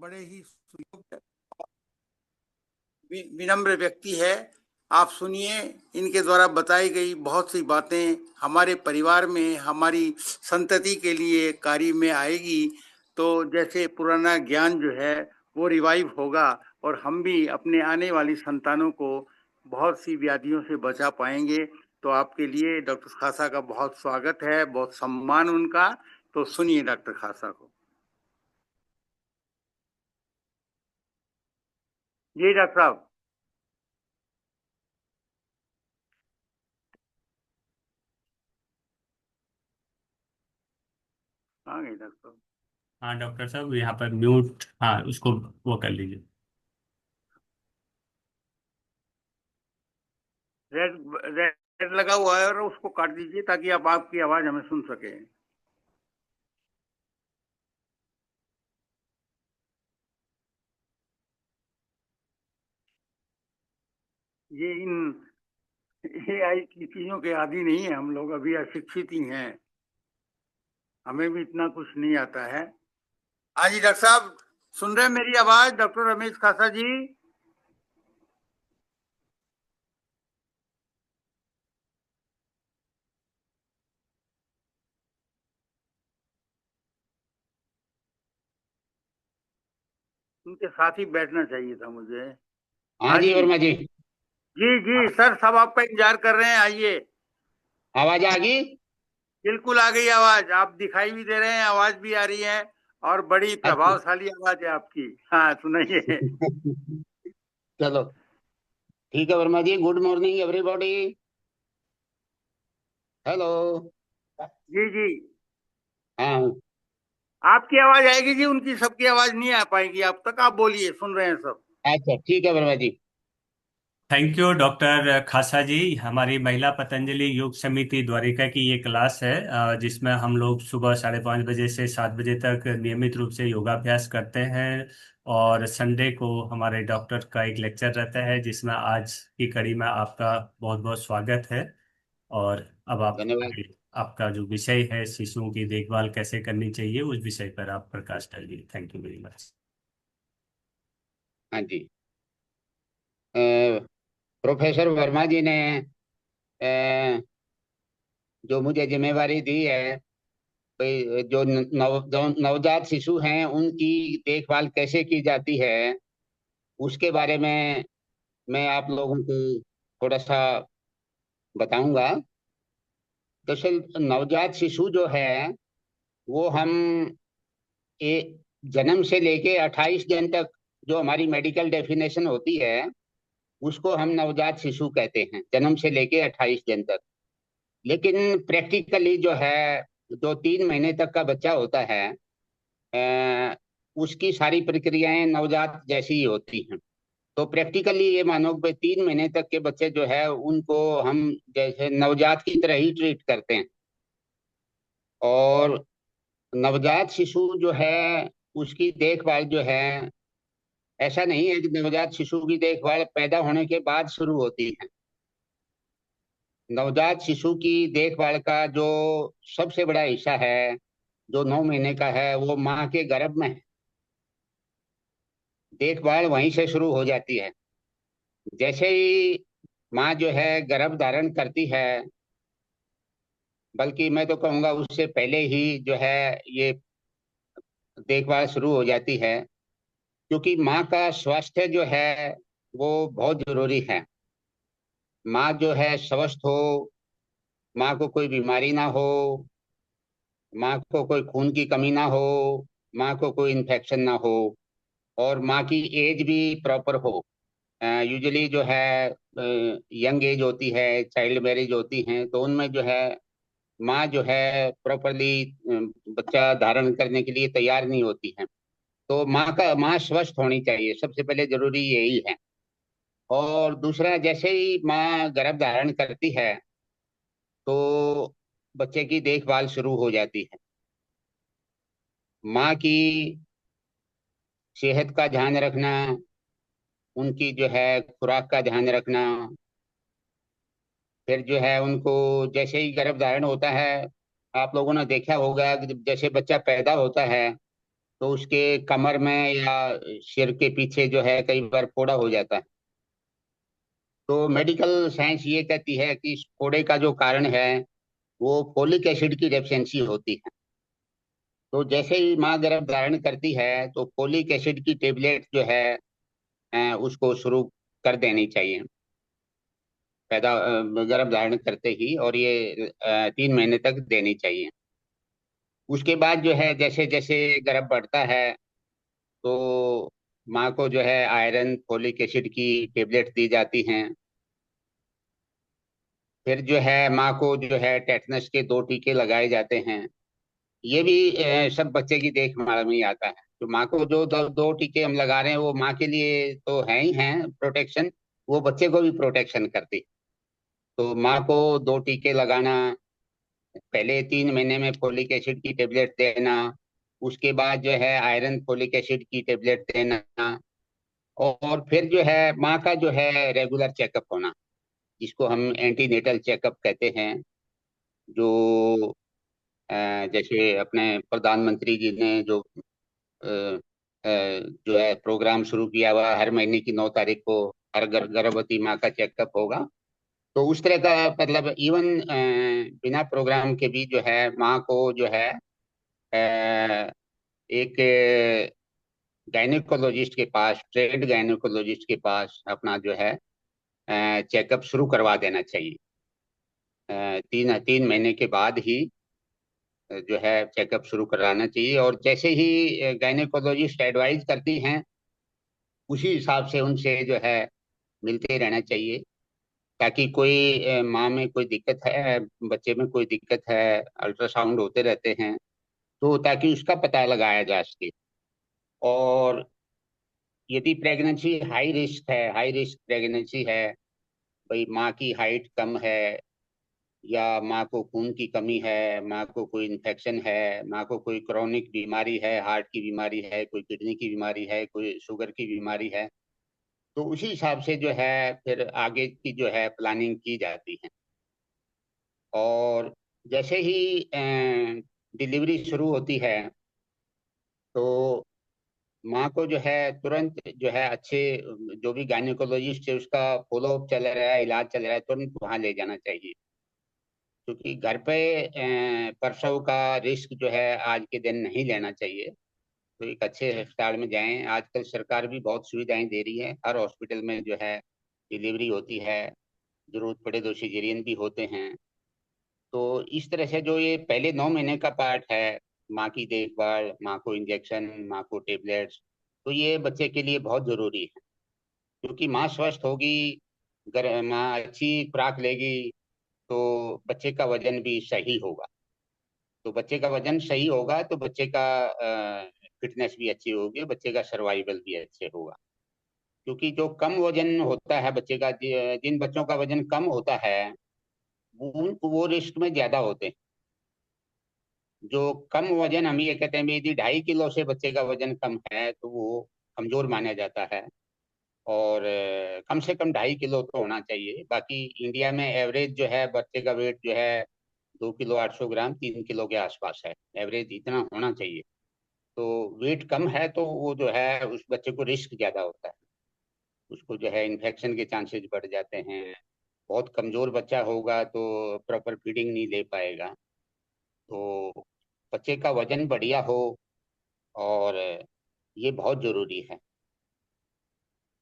बड़े ही सुयोग्य विनम्र व्यक्ति है। आप सुनिए, इनके द्वारा बताई गई बहुत सी बातें हमारे परिवार में, हमारी संतति के लिए कार्य में आएगी। तो जैसे पुराना ज्ञान जो है वो रिवाइव होगा और हम भी अपने आने वाली संतानों को बहुत सी व्याधियों से बचा पाएंगे। तो आपके लिए डॉक्टर खासा का बहुत स्वागत है, बहुत सम्मान उनका। तो सुनिए डॉक्टर खासा को। जी डॉक्टर साहब। आ गए डॉक्टर साहब। हाँ डॉक्टर साहब, यहाँ पर म्यूट, हाँ उसको वो कर लीजिए। रेड रेड लगा हुआ है और उसको काट दीजिए ताकि आप आपकी आवाज हमें सुन सके। ये इन एआई की चीजों के आदी नहीं है हम लोग, अभी अशिक्षित ही हैं, हमें भी इतना कुछ नहीं आता है। हाँ जी डॉक्टर साहब, सुन रहे हैं मेरी आवाज डॉक्टर रमेश खासा जी? उनके साथ ही बैठना चाहिए था मुझे। हाँ हाँ जी जी। वर्मा जी। जी जी सर, सब आपका इंतजार कर रहे हैं, आइए। आवाज आ गई? बिल्कुल आ गई आवाज, आप दिखाई भी दे रहे हैं, आवाज भी आ रही है और बड़ी अच्छा। प्रभावशाली आवाज है आपकी। हाँ सुनाइए। चलो ठीक है Verma ji. Good morning everybody. Hello. जी जी। हाँ। आपकी आवाज आएगी जी, उनकी सबकी आवाज नहीं आ पाएगी आप तक। आप बोलिए, सुन रहे हैं सब। अच्छा ठीक है Verma ji. Thank you doctor खासा जी। हमारी महिला पतंजलि योग समिति द्वारिका की ये क्लास है, जिसमें हम लोग सुबह 5:30 बजे से 7 बजे तक नियमित रूप से योगाभ्यास करते हैं। और संडे को हमारे डॉक्टर का एक लेक्चर रहता है, जिसमें आज की कड़ी में आपका बहुत बहुत स्वागत है। और अब आप धन्यवाद। आपका जो विषय है, शिशुओं की देखभाल कैसे करनी चाहिए, उस विषय पर आप प्रकाश डालिए। Thank you very much. हाँ जी। प्रोफेसर वर्मा जी ने जो मुझे जिम्मेवारी दी है, भाई जो नवजात शिशु हैं उनकी देखभाल कैसे की जाती है, उसके बारे में मैं आप लोगों को थोड़ा सा बताऊंगा। दरअसल नवजात शिशु जो है वो हम जन्म से लेके 28 दिन तक, जो हमारी मेडिकल डेफिनेशन होती है, उसको हम नवजात शिशु कहते हैं, जन्म से लेके 28 दिन तक। लेकिन प्रैक्टिकली जो है, जो 3 महीने तक का बच्चा होता है, अ, उसकी सारी प्रक्रियाएं नवजात जैसी ही होती हैं। तो प्रैक्टिकली ये मानो कि 3 महीने तक के बच्चे जो है उनको हम जैसे नवजात की तरह ही ट्रीट करते हैं। और नवजात शिशु जो है उसकी देखभाल जो है, ऐसा नहीं है कि नवजात शिशु की देखभाल पैदा होने के बाद शुरू होती है। नवजात शिशु की देखभाल का जो सबसे बड़ा हिस्सा है, जो 9 महीने का है, वो माँ के गर्भ में है। देखभाल वहीं से शुरू हो जाती है। जैसे ही माँ जो है गर्भ धारण करती है, बल्कि मैं तो कहूँगा उससे पहले ही जो है ये देखभाल शुरू हो जाती है। क्योंकि माँ का स्वास्थ्य जो है वो बहुत जरूरी है। माँ जो है स्वस्थ हो, माँ को कोई बीमारी ना हो, माँ को कोई खून की कमी ना हो, माँ को कोई इन्फेक्शन ना हो, और माँ की एज भी प्रॉपर हो। यूजुअली जो है यंग एज होती है, चाइल्ड मैरिज होती हैं, तो उनमें जो है माँ जो है प्रॉपरली बच्चा धारण करने के लिए तैयार नहीं होती है। तो माँ स्वस्थ होनी चाहिए, सबसे पहले जरूरी यही है। और दूसरा, जैसे ही माँ गर्भ धारण करती है तो बच्चे की देखभाल शुरू हो जाती है। माँ की सेहत का ध्यान रखना, उनकी जो है खुराक का ध्यान रखना, फिर जो है उनको जैसे ही गर्भ धारण होता है, आप लोगों ने देखा होगा कि जैसे बच्चा पैदा होता है तो उसके कमर में या सिर के पीछे जो है कई बार फोड़ा हो जाता है। तो मेडिकल साइंस ये कहती है कि इस फोड़े का जो कारण है वो फोलिक एसिड की डेफिशिएंसी होती है। तो जैसे ही माँ गर्भ धारण करती है तो फोलिक एसिड की टेबलेट जो है उसको शुरू कर देनी चाहिए गर्भ धारण करते ही, और ये 3 महीने तक देनी चाहिए। उसके बाद जो है जैसे जैसे गर्भ बढ़ता है तो माँ को जो है आयरन फोलिक एसिड की टेबलेट दी जाती हैं। फिर जो है माँ को जो है टेटनस के 2 टीके लगाए जाते हैं। ये भी सब बच्चे की देखभाल में ही आता है। तो माँ को जो 2 टीके हम लगा रहे हैं वो माँ के लिए तो है ही हैं प्रोटेक्शन, वो बच्चे को भी प्रोटेक्शन करती। तो माँ को 2 टीके लगाना, पहले 3 महीने में फोलिक एसिड की टेबलेट देना, उसके बाद जो है आयरन फोलिक एसिड की टेबलेट देना, और फिर जो है माँ का जो है रेगुलर चेकअप होना, जिसको हम एंटीनेटल चेकअप कहते हैं। जो अ, जैसे अपने प्रधानमंत्री जी ने जो अ, जो है प्रोग्राम शुरू किया हुआ, हर महीने की 9 तारीख को हर गर्भवती माँ का चेकअप होगा। तो उस तरह का मतलब इवन बिना प्रोग्राम के भी जो है माँ को जो है एक गायनेकोलॉजिस्ट के पास, ट्रेंड गायनेकोलॉजिस्ट के पास अपना जो है चेकअप शुरू करवा देना चाहिए। 3 महीने के बाद ही जो है चेकअप शुरू कराना चाहिए, और जैसे ही गायनेकोलॉजिस्ट एडवाइज करती हैं उसी हिसाब से उनसे जो है मिलते रहना चाहिए, ताकि कोई माँ में कोई दिक्कत है, बच्चे में कोई दिक्कत है, अल्ट्रासाउंड होते रहते हैं, तो ताकि उसका पता लगाया जा सके। और यदि प्रेगनेंसी हाई रिस्क है, हाई रिस्क प्रेगनेंसी है, भाई माँ की हाइट कम है, या माँ को खून की कमी है, माँ को कोई इन्फेक्शन है, माँ को कोई क्रोनिक बीमारी है, हार्ट की बीमारी है, कोई किडनी की बीमारी है, कोई शुगर की बीमारी है, तो उसी हिसाब से जो है फिर आगे की जो है प्लानिंग की जाती है। और जैसे ही डिलीवरी शुरू होती है तो माँ को जो है तुरंत जो है अच्छे, जो भी गायनेकोलॉजिस्ट है उसका फॉलोअप चल रहा है, इलाज चल रहा है, तुरंत वहाँ ले जाना चाहिए। क्योंकि घर पे प्रसव का रिस्क जो है आज के दिन नहीं लेना चाहिए। तो एक अच्छे अस्पताल में जाएं। आजकल सरकार भी बहुत सुविधाएं दे रही है, हर हॉस्पिटल में जो है डिलीवरी होती है, जरूरत पड़े तो सिजेरियन भी होते हैं। तो इस तरह से जो ये पहले 9 महीने का पार्ट है, माँ की देखभाल, माँ को इंजेक्शन, माँ को टेबलेट्स, तो ये बच्चे के लिए बहुत जरूरी है। क्योंकि माँ स्वस्थ होगी, अगर माँ अच्छी खुराक लेगी तो बच्चे का वजन भी सही होगा। तो बच्चे का वजन सही होगा तो बच्चे का फिटनेस भी अच्छी होगी, बच्चे का सर्वाइवल भी अच्छे होगा। क्योंकि जो कम वजन होता है बच्चे का, जिन बच्चों का वजन कम होता है वो रिस्क में ज्यादा होते हैं। जो कम वजन, हम ये कहते हैं भी यदि 2.5 किलो से बच्चे का वजन कम है तो वो कमजोर माना जाता है। और कम से कम 2.5 किलो तो होना चाहिए। बाकी इंडिया में एवरेज जो है बच्चे का वेट जो है 2 किलो 800 ग्राम, 3 किलो के आसपास है, एवरेज इतना होना चाहिए। तो वेट कम है तो वो जो है उस बच्चे को रिस्क ज्यादा होता है, उसको जो है इन्फेक्शन के चांसेस बढ़ जाते हैं। बहुत कमजोर बच्चा होगा तो प्रॉपर फीडिंग नहीं ले पाएगा। तो बच्चे का वजन बढ़िया हो, और ये बहुत जरूरी है।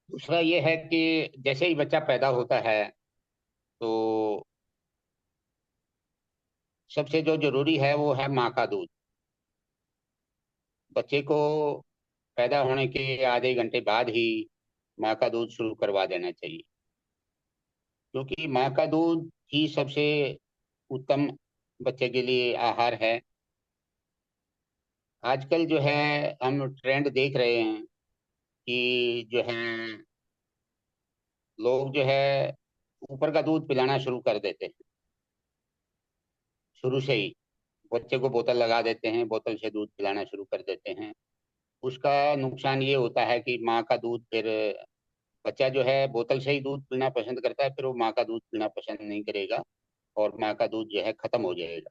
दूसरा ये है कि जैसे ही बच्चा पैदा होता है तो सबसे जो जरूरी है वो है माँ का दूध। बच्चे को पैदा होने के आधे घंटे बाद ही माँ का दूध शुरू करवा देना चाहिए। क्योंकि माँ का दूध ही सबसे उत्तम बच्चे के लिए आहार है। आजकल जो है हम ट्रेंड देख रहे हैं कि जो है लोग जो है ऊपर का दूध पिलाना शुरू कर देते हैं, शुरू से ही बच्चे को बोतल लगा देते हैं, बोतल से दूध पिलाना शुरू कर देते हैं। उसका नुकसान ये होता है कि माँ का दूध फिर, बच्चा जो है बोतल से ही दूध पीना पसंद करता है, फिर वो माँ का दूध पीना पसंद नहीं करेगा और माँ का दूध जो है खत्म हो जाएगा।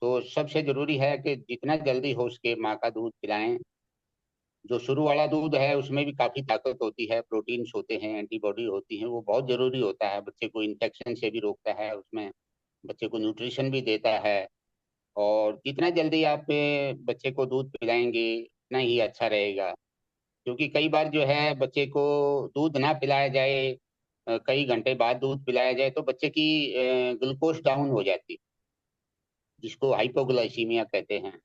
तो सबसे जरूरी है कि जितना जल्दी हो सके माँ का दूध पिलाएं। जो शुरू वाला दूध है उसमें भी काफी ताकत होती है, प्रोटीन्स होते हैं, एंटीबॉडी होती हैं, वो बहुत जरूरी होता है। बच्चे को इन्फेक्शन से भी रोकता है, उसमें बच्चे को न्यूट्रिशन भी देता है। और जितना जल्दी आप बच्चे को दूध पिलाएंगे उतना ही अच्छा रहेगा। क्योंकि कई बार जो है बच्चे को दूध ना पिलाया जाए, कई घंटे बाद दूध पिलाया जाए, तो बच्चे की ग्लूकोज डाउन हो जाती है, जिसको हाइपोग्लाइसीमिया कहते हैं।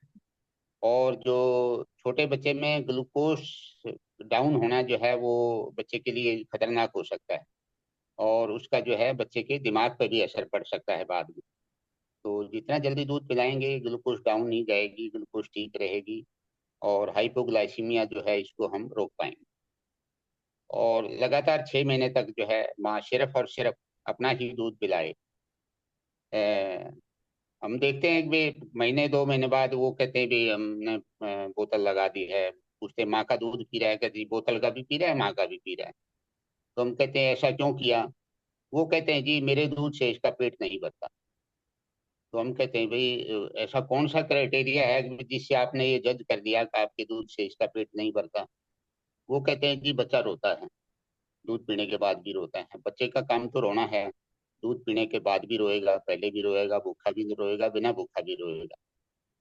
और जो छोटे बच्चे में ग्लूकोज डाउन होना जो है वो बच्चे के लिए खतरनाक हो सकता है, और उसका जो है बच्चे के दिमाग पर भी असर पड़ सकता है बाद में। तो जितना जल्दी दूध पिलाएंगे ग्लूकोज डाउन नहीं जाएगी, ग्लूकोज ठीक रहेगी, और हाइपोग्लाइसीमिया जो है इसको हम रोक पाएंगे। और लगातार 6 महीने तक जो है माँ सिर्फ और सिर्फ अपना ही दूध पिलाए। हम देखते हैं कि भी महीने 2 महीने बाद वो कहते हैं भी हमने बोतल लगा दी है। पूछते हैं, माँ का दूध पी रहा है? कहते हैं, बोतल का भी पी रहा है, माँ का भी पी रहा है। तो हम कहते हैं ऐसा क्यों किया? वो कहते हैं जी मेरे दूध से इसका पेट नहीं भरता। तो हम कहते हैं भाई ऐसा कौन सा क्राइटेरिया है कि जिससे आपने ये जज कर दिया कि आपके दूध से इसका पेट नहीं भरता? वो कहते हैं जी बच्चा रोता है, दूध पीने के बाद भी रोता है। बच्चे का काम तो रोना है, दूध पीने के बाद भी रोएगा, पहले भी रोएगा, भूखा भी रोएगा, बिना भूखा भी रोएगा।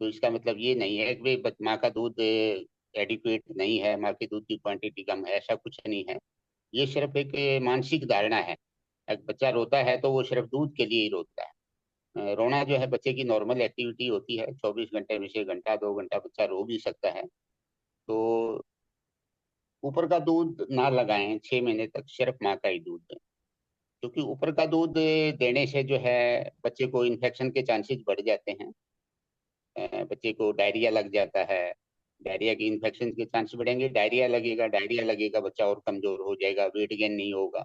तो इसका मतलब ये नहीं है कि भाई माँ का दूध एडिक्वेट नहीं है, माँ के दूध की क्वांटिटी कम है, ऐसा कुछ नहीं है। ये सिर्फ एक मानसिक धारणा है। एक बच्चा रोता है तो वो सिर्फ दूध के लिए ही रोता है। रोना जो है बच्चे की नॉर्मल एक्टिविटी होती है, 24 घंटे में से घंटा 2 घंटा बच्चा रो भी सकता है। तो ऊपर का दूध ना लगाएं, 6 महीने तक सिर्फ माँ का ही दूध दें। क्योंकि ऊपर का दूध देने से जो है बच्चे को इन्फेक्शन के चांसेस बढ़ जाते हैं। बच्चे को डायरिया लग जाता है, डायरिया की इन्फेक्शन के चांस बढ़ेंगे, डायरिया लगेगा, बच्चा और कमजोर हो जाएगा, वेट गेन नहीं होगा।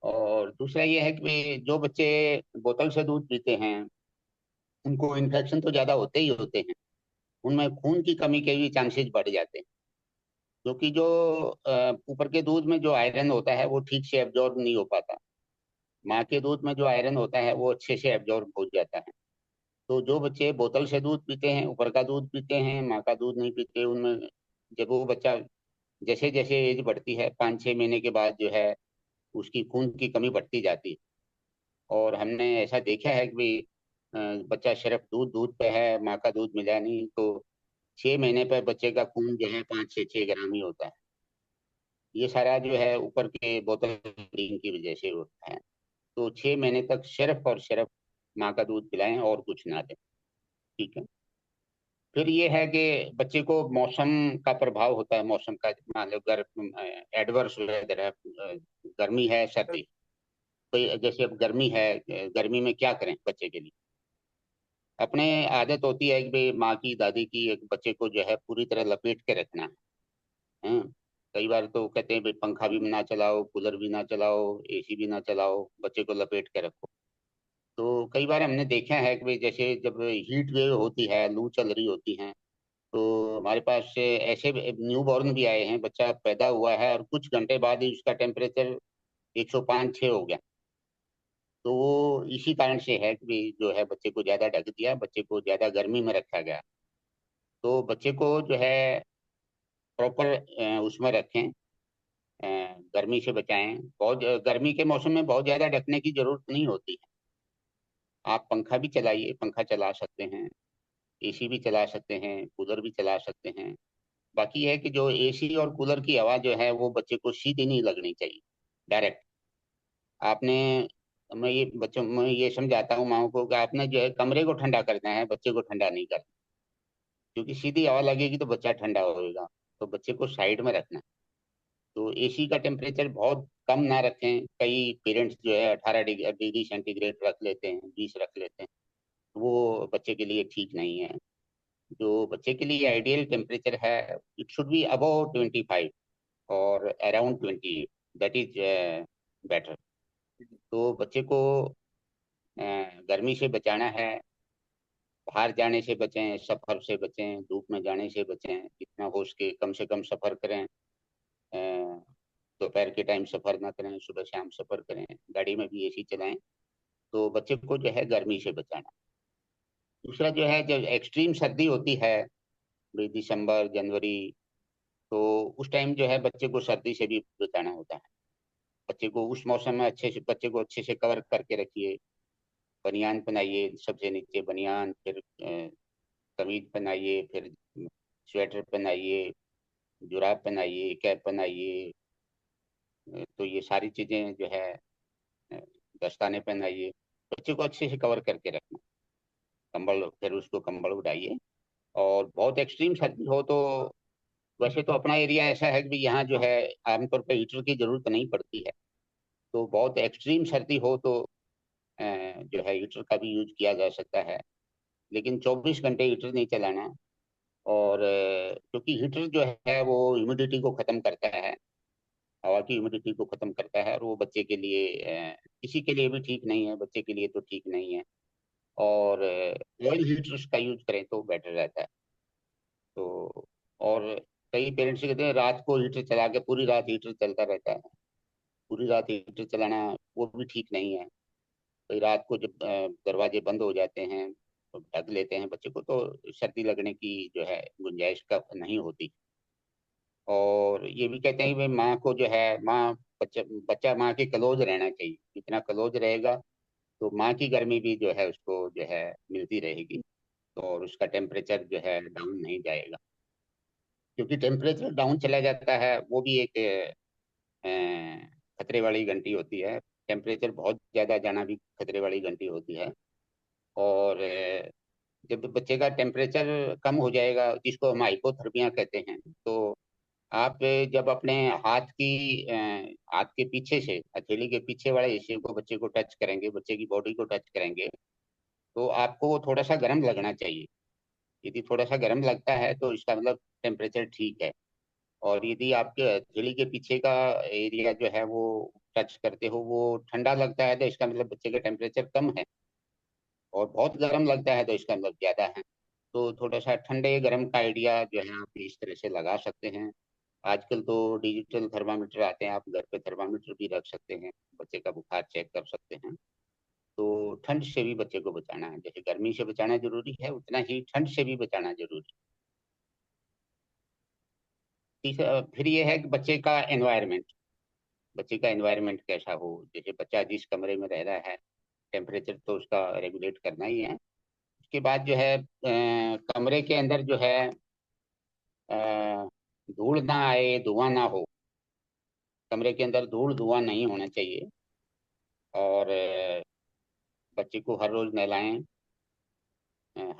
और दूसरा ये है कि जो बच्चे बोतल से दूध पीते हैं उनको इन्फेक्शन तो ज्यादा होते ही होते हैं, उनमें खून की कमी के भी चांसेस बढ़ जाते हैं। क्योंकि जो ऊपर के दूध में जो आयरन होता है वो ठीक से एब्जॉर्ब नहीं हो पाता। माँ के दूध में जो आयरन होता है वो अच्छे से एब्जॉर्ब हो जाता है। तो जो बच्चे बोतल से दूध पीते हैं, ऊपर का दूध पीते हैं, माँ का दूध नहीं पीते, उनमें जब वो बच्चा जैसे जैसे एज बढ़ती है 5-6 महीने के बाद जो है उसकी खून की कमी बढ़ती जाती है। और हमने ऐसा देखा है कि भाई बच्चा सिर्फ दूध दूध पे है, माँ का दूध मिला नहीं, तो 6 महीने पर बच्चे का खून जो है 5 से 6 ग्राम ही होता है। ये सारा जो है ऊपर के बोतल फीडिंग की वजह से होता है। तो 6 महीने तक सिर्फ और सिर्फ माँ का दूध पिलाएं और कुछ ना दें। ठीक है। फिर ये है कि बच्चे को मौसम का प्रभाव होता है, मौसम का मान लो एडवर्स वेदर है, गर्मी है, सर्दी। तो जैसे अब गर्मी है, गर्मी में क्या करें बच्चे के लिए? अपने आदत होती है कि भाई माँ की दादी की एक बच्चे को जो है पूरी तरह लपेट के रखना है। कई बार तो कहते हैं भाई पंखा भी ना चलाओ, कूलर भी ना चलाओ, एसी भी ना चलाओ, बच्चे को लपेट के रखो। तो कई बार हमने देखा है कि भाई जैसे जब हीट वेव होती है, लू चल रही होती है, तो हमारे पास से ऐसे न्यू बॉर्न भी आए हैं, बच्चा पैदा हुआ है और कुछ घंटे बाद ही उसका टेम्परेचर 105-106 हो गया। तो वो इसी कारण से है कि भी जो है बच्चे को ज्यादा ढक दिया, बच्चे को ज्यादा गर्मी में रखा गया। तो बच्चे को जो है प्रॉपर उसमें रखें, गर्मी से बचाएं। बहुत गर्मी के मौसम में बहुत ज्यादा ढकने की जरूरत नहीं होती है। आप पंखा भी चलाइए, पंखा चला सकते हैं, एसी भी चला सकते हैं, कूलर भी चला सकते हैं। बाकी है कि जो एसी और कूलर की हवा जो है वो बच्चे को सीधी नहीं लगनी चाहिए, डायरेक्ट। आपने मैं ये समझाता हूँ माओ को कि आपने जो है कमरे को ठंडा करना है, बच्चे को ठंडा नहीं करना। क्योंकि सीधी हवा लगेगी तो बच्चा ठंडा होएगा। तो बच्चे को साइड में रखना है। तो एसी का टेम्परेचर बहुत कम ना रखें। कई पेरेंट्स जो है 18 डिग्री सेंटीग्रेड रख लेते हैं, 20 रख लेते हैं। वो बच्चे के लिए ठीक नहीं है। जो बच्चे के लिए आइडियल टेम्परेचर है, इट शुड बी अबव 25 और अराउंड 28, दैट इज बेटर। तो बच्चे को अ, गर्मी से बचाना है, बाहर जाने से बचें, सफर से बचें, धूप में जाने से बचें, जितना हो सके कम से कम सफर करें। दोपहर के टाइम सफर ना करें, सुबह शाम सफर करें, गाड़ी में भी एसी चलाएं। तो बच्चे को जो है गर्मी से बचाना। दूसरा जो है, जब एक्सट्रीम सर्दी होती है भाई दिसंबर जनवरी, तो उस टाइम जो है बच्चे को सर्दी से भी बचाना होता है। बच्चे को उस मौसम में बच्चे को अच्छे से कवर करके रखिए। बनियान पहनाइए, सबसे नीचे बनियान, फिर कमीज पहनाइए, फिर स्वेटर पहनाइए, जुराब पहनाइए, कैप पहनाइए। तो ये सारी चीजें जो है, अ, दस्ताने पहनाइए। बच्चे को अच्छे से कवर करके रखना। कंबल, फिर उसको कंबल उड़ाइए। और बहुत एक्सट्रीम सर्दी हो तो, वैसे तो अपना एरिया ऐसा है कि यहाँ जो है आमतौर पर हीटर की जरूरत नहीं पड़ती है। तो बहुत एक्सट्रीम सर्दी हो तो जो है हीटर का भी यूज किया जा सकता है। लेकिन 24 घंटे हीटर नहीं चलाना। और क्योंकि हीटर जो है वो ह्यूमिडिटी को खत्म करता है, हवा की ह्यूमिडिटी को खत्म करता है, और वो बच्चे के लिए किसी के लिए भी ठीक नहीं है, बच्चे के लिए तो ठीक नहीं है। और ऑयल हीटर्स का यूज करें तो बेटर रहता है। तो और कई पेरेंट्स कहते हैं रात को हीटर चला के पूरी रात हीटर चलता रहता है। पूरी रात हीटर चलाना वो भी ठीक नहीं है। तो रात को जब दरवाजे बंद हो जाते हैं तो ढक लेते हैं बच्चे को, तो सर्दी लगने की जो है गुंजाइश का नहीं होती। और ये भी कहते हैं कि भाई माँ को जो है, माँ बच्चा बच्चा माँ के क्लोज रहना चाहिए। जितना क्लोज रहेगा तो माँ की गर्मी भी जो है उसको जो है मिलती रहेगी। तो और उसका टेम्परेचर जो है डाउन नहीं जाएगा। क्योंकि टेम्परेचर डाउन चला जाता है वो भी एक खतरे वाली घंटी होती है। टेम्परेचर बहुत ज़्यादा जाना भी खतरे वाली घंटी होती है। और जब बच्चे का टेम्परेचर कम हो जाएगा, जिसको हम हाइपोथर्मिया कहते हैं, तो आप जब अपने हाथ के पीछे से, हथेली के पीछे वाले हिस्से को बच्चे को टच करेंगे, बच्चे की बॉडी को टच करेंगे, तो आपको वो थोड़ा सा गर्म लगना चाहिए। यदि थोड़ा सा गर्म लगता है तो इसका मतलब टेम्परेचर ठीक है। और यदि आपके हथेली के पीछे का एरिया जो है वो टच करते हो वो ठंडा लगता है, तो इसका मतलब बच्चे का टेम्परेचर कम है। और बहुत गर्म लगता है तो इसका मतलब ज्यादा है। तो थोड़ा सा ठंडे गर्म का आइडिया जो है आप इस तरह से लगा सकते हैं। आजकल तो डिजिटल थर्मामीटर आते हैं, आप घर पे थर्मामीटर भी रख सकते हैं, बच्चे का बुखार चेक कर सकते हैं। तो ठंड से भी बच्चे को बचाना है, जैसे गर्मी से बचाना जरूरी है उतना ही ठंड से भी बचाना जरूरी है। तीसरा फिर ये है कि बच्चे का एनवायरनमेंट कैसा हो। जैसे बच्चा जिस कमरे में रह रहा है, टेम्परेचर तो उसका रेगुलेट करना ही है। उसके बाद जो है कमरे के अंदर जो है धूल ना आए, धुआं ना हो। कमरे के अंदर धूल धुआं नहीं होना चाहिए। और बच्चे को हर रोज नहलाएं।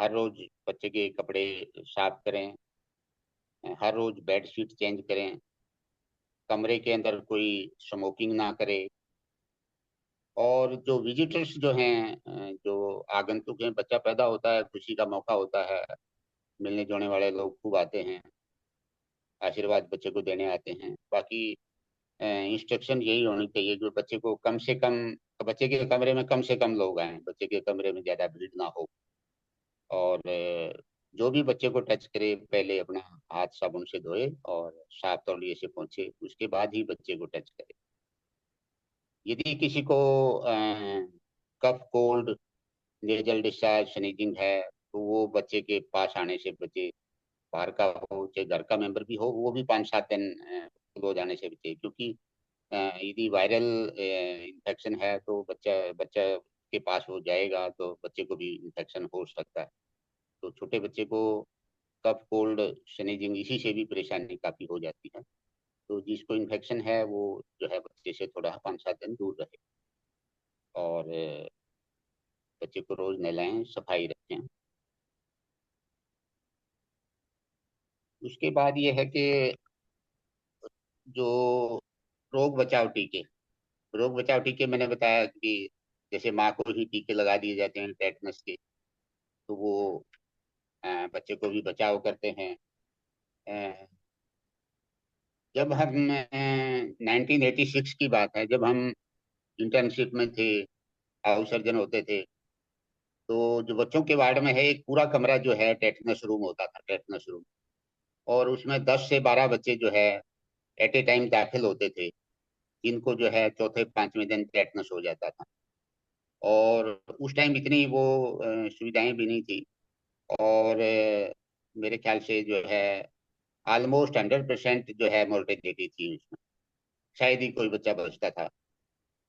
हर रोज बच्चे के कपड़े साफ करें। हर रोज बेड शीट चेंज करें। कमरे के अंदर कोई स्मोकिंग ना करे। और जो विजिटर्स जो हैं, जो आगंतुक हैं, बच्चा पैदा होता है, खुशी का मौका होता है, मिलने जुलने वाले लोग खूब आते हैं, आशीर्वाद बच्चे को देने आते हैं। बाकी इंस्ट्रक्शन यही होनी चाहिए कि बच्चे को कम से कम, बच्चे के कमरे में कम से कम लोग आए, बच्चे के कमरे में ज्यादा भीड़ ना हो। और जो भी बच्चे को टच करे पहले अपना हाथ साबुन से धोए और साफ तौलिए से पोंछे, उसके बाद ही बच्चे को टच करे। यदि किसी को cough cold, nasal discharge, sneezing है, तो वो बच्चे के पास आने से बचे। बाहर का हो चाहे घर का मेंबर भी हो, वो भी 5-7 दिन क्लोज जाने से बचे। क्योंकि यदि वायरल इन्फेक्शन है तो बच्चा बच्चा के पास हो जाएगा तो बच्चे को भी इन्फेक्शन हो सकता है। तो छोटे बच्चे को कफ कोल्ड स्नीजिंग इसी से भी परेशानी काफी हो जाती है। तो जिसको इन्फेक्शन है वो जो है बच्चे से थोड़ा 5-7 दिन दूर रहे। और बच्चे को रोज नहलाएं, सफाई रखें। उसके बाद ये है कि जो रोग बचाव टीके, रोग बचाव टीके मैंने बताया कि जैसे माँ को ही टीके लगा दिए जाते हैं टेटनस के, तो वो बच्चे को भी बचाव करते हैं। अ, जब हम 1986 की बात है, जब हम इंटर्नशिप में थे, हाउस सर्जन होते थे, तो जो बच्चों के वार्ड में है एक पूरा कमरा जो है टेटनस रूम होता था, टेटनस रूम। और उसमें 10 से 12 बच्चे जो है एट ए टाइम दाखिल होते थे, जिनको जो है चौथे 5वें दिन टेटनस हो जाता था। और उस टाइम इतनी वो सुविधाएं भी नहीं थी। और मेरे ख्याल से जो है ऑलमोस्ट 100% जो है मोर्टेलिटी थी उसमें, शायद ही कोई बच्चा बचता था।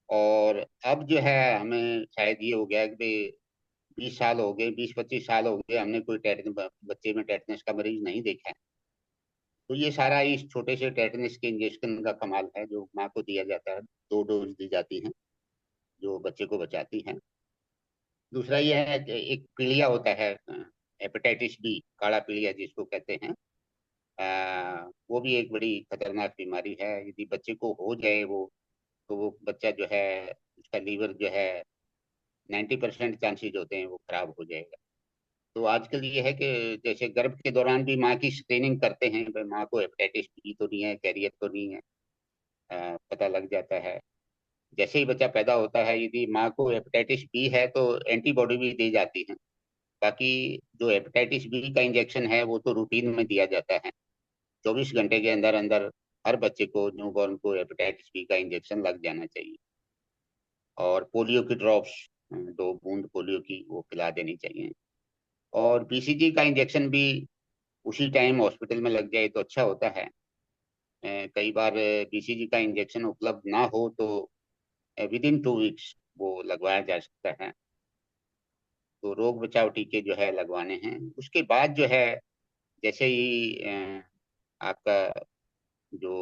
और अब जो है हमें शायद ये हो गया कि 20 साल हो गए, 20-25 साल हो गए, हमने कोई बच्चे में टेटनस का मरीज नहीं देखा है। तो ये सारा इस छोटे से टेटनस के इंजेक्शन का कमाल है जो माँ को दिया जाता है। 2 डोज दी जाती हैं जो बच्चे को बचाती हैं। दूसरा ये है कि एक पीलिया होता है, हेपेटाइटिस बी, काला पीलिया जिसको कहते हैं। वो भी एक बड़ी खतरनाक बीमारी है। यदि बच्चे को हो जाए वो, तो वो बच्चा जो है, उसका लीवर जो है 90% चांसेस होते हैं वो खराब हो जाएगा। तो आजकल ये है कि जैसे गर्भ के दौरान भी माँ की स्क्रीनिंग करते हैं, भाई माँ को हेपेटाइटिस बी तो नहीं है, कैरियर तो नहीं है, पता लग जाता है। जैसे ही बच्चा पैदा होता है, यदि माँ को हेपेटाइटिस बी है तो एंटीबॉडी भी दी जाती है। बाकी जो हेपेटाइटिस बी का इंजेक्शन है वो तो रूटीन में दिया जाता है। 24 घंटे के अंदर अंदर हर बच्चे को, न्यूबॉर्न को हेपेटाइटिस बी का इंजेक्शन लग जाना चाहिए। और पोलियो की ड्रॉप्स, 2 बूंद पोलियो की वो पिला देनी चाहिए। और बीसीजी का इंजेक्शन भी उसी टाइम हॉस्पिटल में लग जाए तो अच्छा होता है। कई बार बीसीजी का इंजेक्शन उपलब्ध ना हो तो विदिन 2 वीक्स वो लगवाया जा सकता है। तो रोग बचाव टीके जो है लगवाने हैं। उसके बाद जो है, जैसे ही आपका जो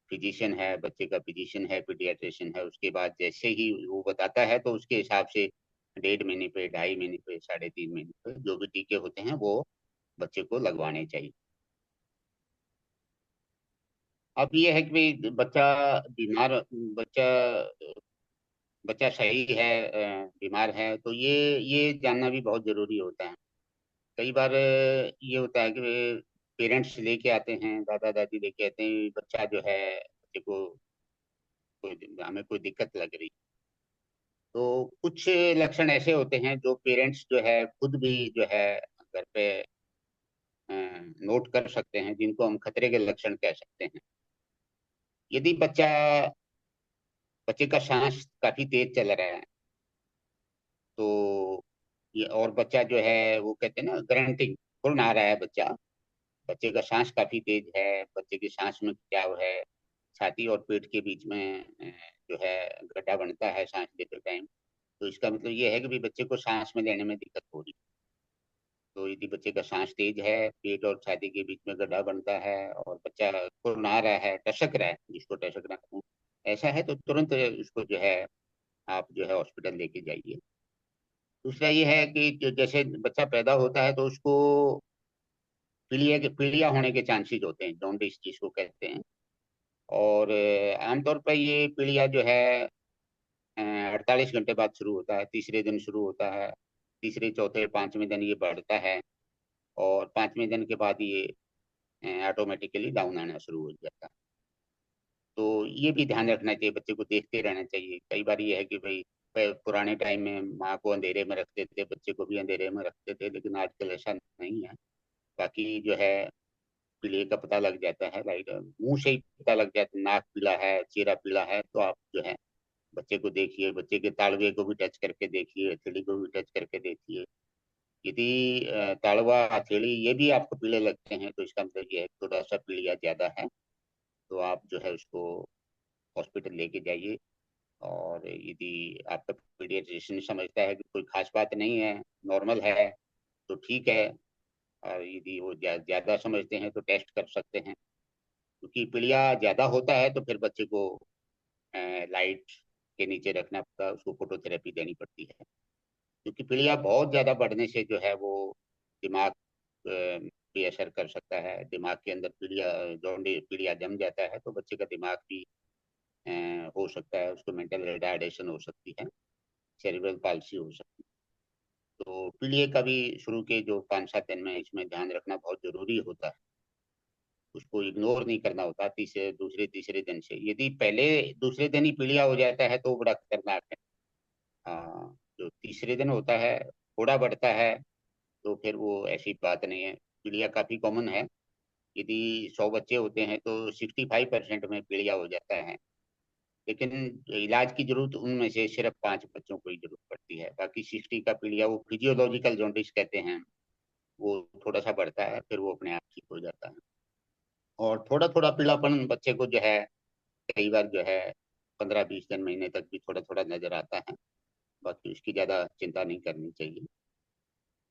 फिजिशियन है, बच्चे का फिजिशियन है, पीडियाट्रिशियन है, उसके बाद जैसे ही वो बताता है तो उसके हिसाब से 1.5 महीने पे, 2.5 महीने पे, 3.5 महीने पे जो भी टीके होते हैं वो बच्चे को लगवाने चाहिए। अब ये है कि भाई बीमार बच्चा बच्चा सही है, बीमार है, तो ये जानना भी बहुत जरूरी होता है। कई बार ये होता है कि पेरेंट्स लेके आते हैं, दादा दादी लेके आते हैं, बच्चा जो है, बच्चे को हमें कोई दिक्कत लग रही। तो कुछ लक्षण ऐसे होते हैं जो पेरेंट्स जो है खुद भी जो है घर पे नोट कर सकते हैं, जिनको हम खतरे के लक्षण कह सकते हैं। यदि बच्चे का सांस काफी तेज चल रहा है, तो ये, और बच्चा जो है वो कहते हैं ना ग्रंटिंग, फुर्न आ रहा है बच्चा, बच्चे का सांस काफी तेज है, बच्चे की सांस में खिंचाव है, छाती और पेट के बीच में जो है गड्ढा बनता है सांस लेते टाइम, तो इसका मतलब ये है कि भी बच्चे को सांस में लेने में दिक्कत हो रही है। तो यदि बच्चे का सांस तेज है, पेट और छाती के बीच में गड्ढा बनता है, और बच्चा फुर्ना रहा है, टसक रहा है, जिसको टसकना कहते हैं, ऐसा है तो तुरंत उसको जो है आप जो है हॉस्पिटल लेके जाइए। दूसरा ये है कि जैसे बच्चा पैदा होता है तो उसको पीलिया होने के चांसेस होते हैं, जॉन्डिस जिसको कहते हैं। और आमतौर पर ये पीलिया जो है 48 घंटे बाद शुरू होता है, तीसरे दिन शुरू होता है, तीसरे चौथे 5वें दिन ये बढ़ता है, और 5वें दिन के बाद ये ऑटोमेटिकली डाउन आना शुरू हो जाता है। तो ये भी ध्यान रखना चाहिए, बच्चे को देखते रहना चाहिए। कई बार ये है कि भाई पुराने टाइम में माँ को अंधेरे में रखते थे, बच्चे को भी अंधेरे में रखते थे, लेकिन आजकल ऐसा नहीं है। बाकी जो है पीले का पता लग जाता है, लाइट मुंह से ही पता लग जाता है, नाक पीला है, चेहरा पीला है, तो आप जो है बच्चे को देखिए, बच्चे के तालवे को भी टच करके देखिए, हथेली को भी टच करके देखिए। यदि तालवा, हथेली ये भी आपको पीले लगते हैं तो इसका मतलब ये है थोड़ा सा पीलिया ज्यादा है, तो आप जो है उसको हॉस्पिटल लेके जाइए। और यदि आपका पीडियाट्रिशियन समझता है कि कोई खास बात नहीं है, नॉर्मल है, तो ठीक है। और यदि वो ज्यादा समझते हैं तो टेस्ट कर सकते हैं, क्योंकि पीलिया ज्यादा होता है तो फिर बच्चे को लाइट के नीचे रखना पड़ता है, उसको फोटोथेरेपी देनी पड़ती है। क्योंकि पीलिया बहुत ज्यादा बढ़ने से जो है वो दिमाग भी असर कर सकता है। दिमाग के अंदर पीलिया जम जाता है तो बच्चे का दिमाग भी हो सकता है, उसको मेंटल रिटार्डेशन हो सकती है, सेरिब्रल पाल्सी हो सकती है। तो पीलिया का भी शुरू के जो 5-7 दिन में इसमें ध्यान रखना बहुत जरूरी होता है। उसको इग्नोर नहीं करना होता। दूसरे तीसरे दिन से, यदि पहले दूसरे दिन ही पीलिया हो जाता है तो वो बड़ा खतरनाक है। जो तीसरे दिन होता है, थोड़ा बढ़ता है, तो फिर वो ऐसी बात नहीं है। पीलिया काफी कॉमन है। यदि 100 बच्चे होते हैं तो 65% में पीलिया हो जाता है। लेकिन इलाज की जरूरत उनमें से सिर्फ 5 बच्चों को ही जरूरत पड़ती है। बाकी 60 का पीलिया वो फिजियोलॉजिकल जॉन्डिस कहते हैं, वो थोड़ा सा बढ़ता है, फिर वो अपने आप ठीक हो जाता है। और थोड़ा थोड़ा पीलापन बच्चे को जो है कई बार जो है 15-20 दिन, महीने तक भी थोड़ा थोड़ा नजर आता है। बाकी उसकी ज्यादा चिंता नहीं करनी चाहिए।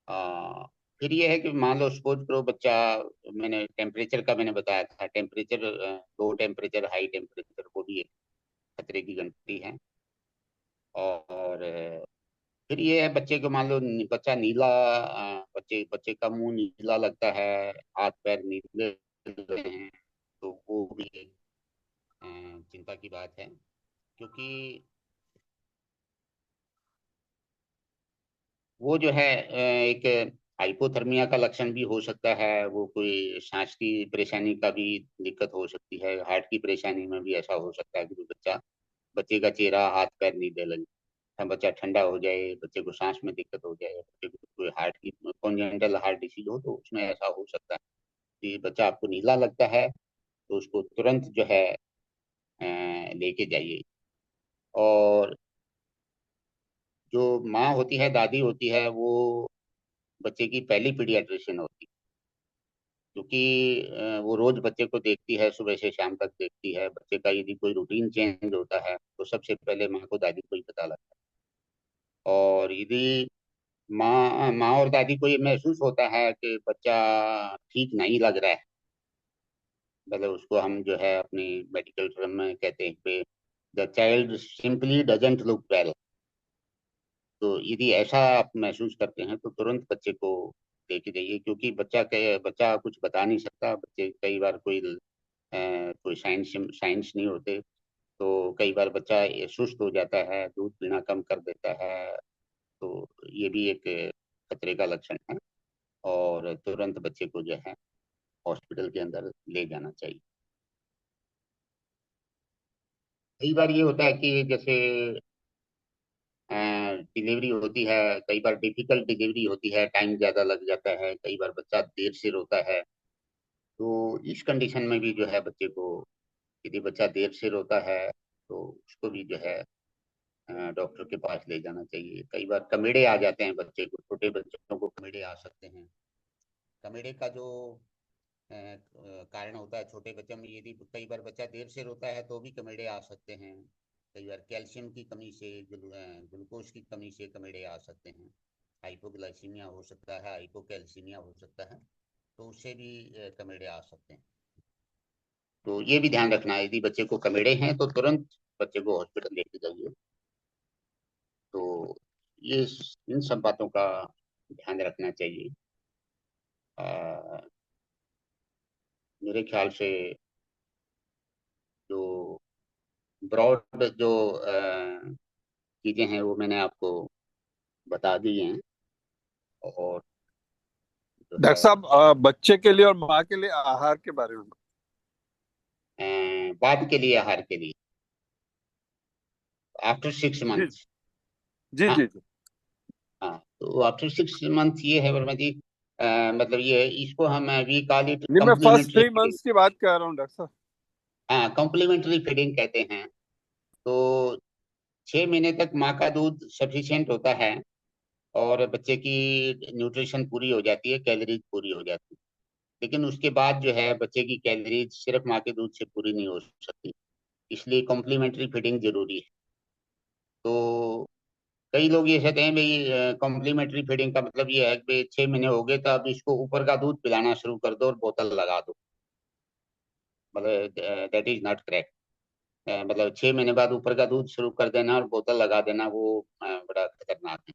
आ, फिर ये है कि मान लो सपोज करो बच्चा, मैंने टेम्परेचर का मैंने बताया था, temperature low temperature high temperature वो भी एक खतरे की घंटी है। और फिर ये है बच्चे को मान लो बच्चा नीला, बच्चे बच्चे का मुंह नीला लगता है, हाथ पैर नीले लग रहे हैं, तो वो भी एक चिंता की बात है। क्योंकि वो जो है एक हाइपोथर्मिया का लक्षण भी हो सकता है, वो कोई सांस की परेशानी का भी दिक्कत हो सकती है, हार्ट की परेशानी में भी ऐसा हो सकता है कि बच्चे का चेहरा हाथ पैर नीले लगे, बच्चा ठंडा हो जाए, बच्चे को सांस में दिक्कत हो जाए, बच्चे को कोई हार्ट की कॉन्जेनिटल हार्ट डिसीज हो, तो उसमें ऐसा हो सकता है कि बच्चा आपको नीला लगता है तो उसको तुरंत जो है लेके जाइए। और जो माँ होती है, दादी होती है, वो बच्चे की पहली पीडियाट्रिशियन होती है। क्योंकि वो रोज बच्चे को देखती है, सुबह से शाम तक देखती है, बच्चे का यदि कोई रूटीन चेंज होता है तो सबसे पहले माँ को, दादी को ही पता लगता है। और यदि माँ और दादी को ये महसूस होता है कि बच्चा ठीक नहीं लग रहा है, मतलब उसको हम जो है अपनी मेडिकल टर्म में कहते हैं कि the child simply doesn't look well, तो यदि ऐसा आप महसूस करते हैं तो तुरंत बच्चे को लेके जाइए। क्योंकि बच्चा कुछ बता नहीं सकता, बच्चे कई बार कोई साइंस नहीं होते, तो कई बार बच्चा ये सुस्त हो जाता है, दूध पीना कम कर देता है, तो ये भी एक खतरे का लक्षण है। और तुरंत बच्चे को जो है हॉस्पिटल के अंदर ले जाना चाहिए। कई बार ये होता है कि जैसे डिलीवरी होती है, कई बार डिफिकल्ट डिलीवरी होती है, टाइम ज़्यादा लग जाता है, कई बार बच्चा देर से रोता है, तो इस कंडीशन में भी जो है बच्चे को, यदि बच्चा देर से रोता है तो उसको भी जो है डॉक्टर के पास ले जाना चाहिए। कई बार कमेड़े आ जाते हैं बच्चे को, छोटे बच्चों को कमेड़े आ सकते हैं। कमेड़े का जो कारण होता है छोटे बच्चे में, यदि कई बार बच्चा देर से रोता है तो भी कमेड़े आ सकते हैं। कई बार कैल्शियम की कमी से, ग्लूकोज की कमी से कमेड़े आ सकते हैं। हाइपोग्लाइसीमिया हो सकता है, हाइपोकैल्सीमिया हो सकता है, तो उससे भी कमेड़े आ सकते हैं। तो ये भी ध्यान रखना है, यदि बच्चे को कमेड़े हैं तो तुरंत बच्चे को हॉस्पिटल लेके जाइए। तो ये इन सब बातों का ध्यान रखना चाहिए। मेरे ख्याल से जो ब्रॉड जो चीजें हैं वो मैंने आपको बता दी हैं। और जो डॉक्टर है साहब, बच्चे के लिए और माँ के लिए आहार के बारे में। बाद के लिए, आहार के लिए आफ्टर 6 जी मंथ्स। जी हाँ जी जी। हाँ, तो आफ्टर 6 मंथ ये है वर्मा जी, मतलब ये है, इसको हम वी कॉल इट नहीं, मैं फर्स्ट कम्प्लीमेंट्री 3 फीडिंग। मंथ्स की बात कर रहा हूँ डॉक्टर साहब। हाँ, कम्प्लीमेंट्री फीडिंग कहते हैं। तो 6 महीने तक माँ का दूध सफिशिएंट होता है और बच्चे की न्यूट्रिशन पूरी हो जाती है, कैलोरीज पूरी हो जाती है। लेकिन उसके बाद जो है बच्चे की कैलोरीज सिर्फ माँ के दूध से पूरी नहीं हो सकती, इसलिए कॉम्प्लीमेंट्री फीडिंग जरूरी है। तो कई लोग ये कहते हैं भाई कॉम्प्लीमेंट्री फीडिंग का मतलब ये है कि 6 महीने हो गए तो अब इसको ऊपर का दूध पिलाना शुरू कर दो और बोतल लगा दो। मतलब दैट इज नॉट करेक्ट। मतलब 6 महीने बाद ऊपर का दूध शुरू कर देना और बोतल लगा देना, वो बड़ा खतरनाक है।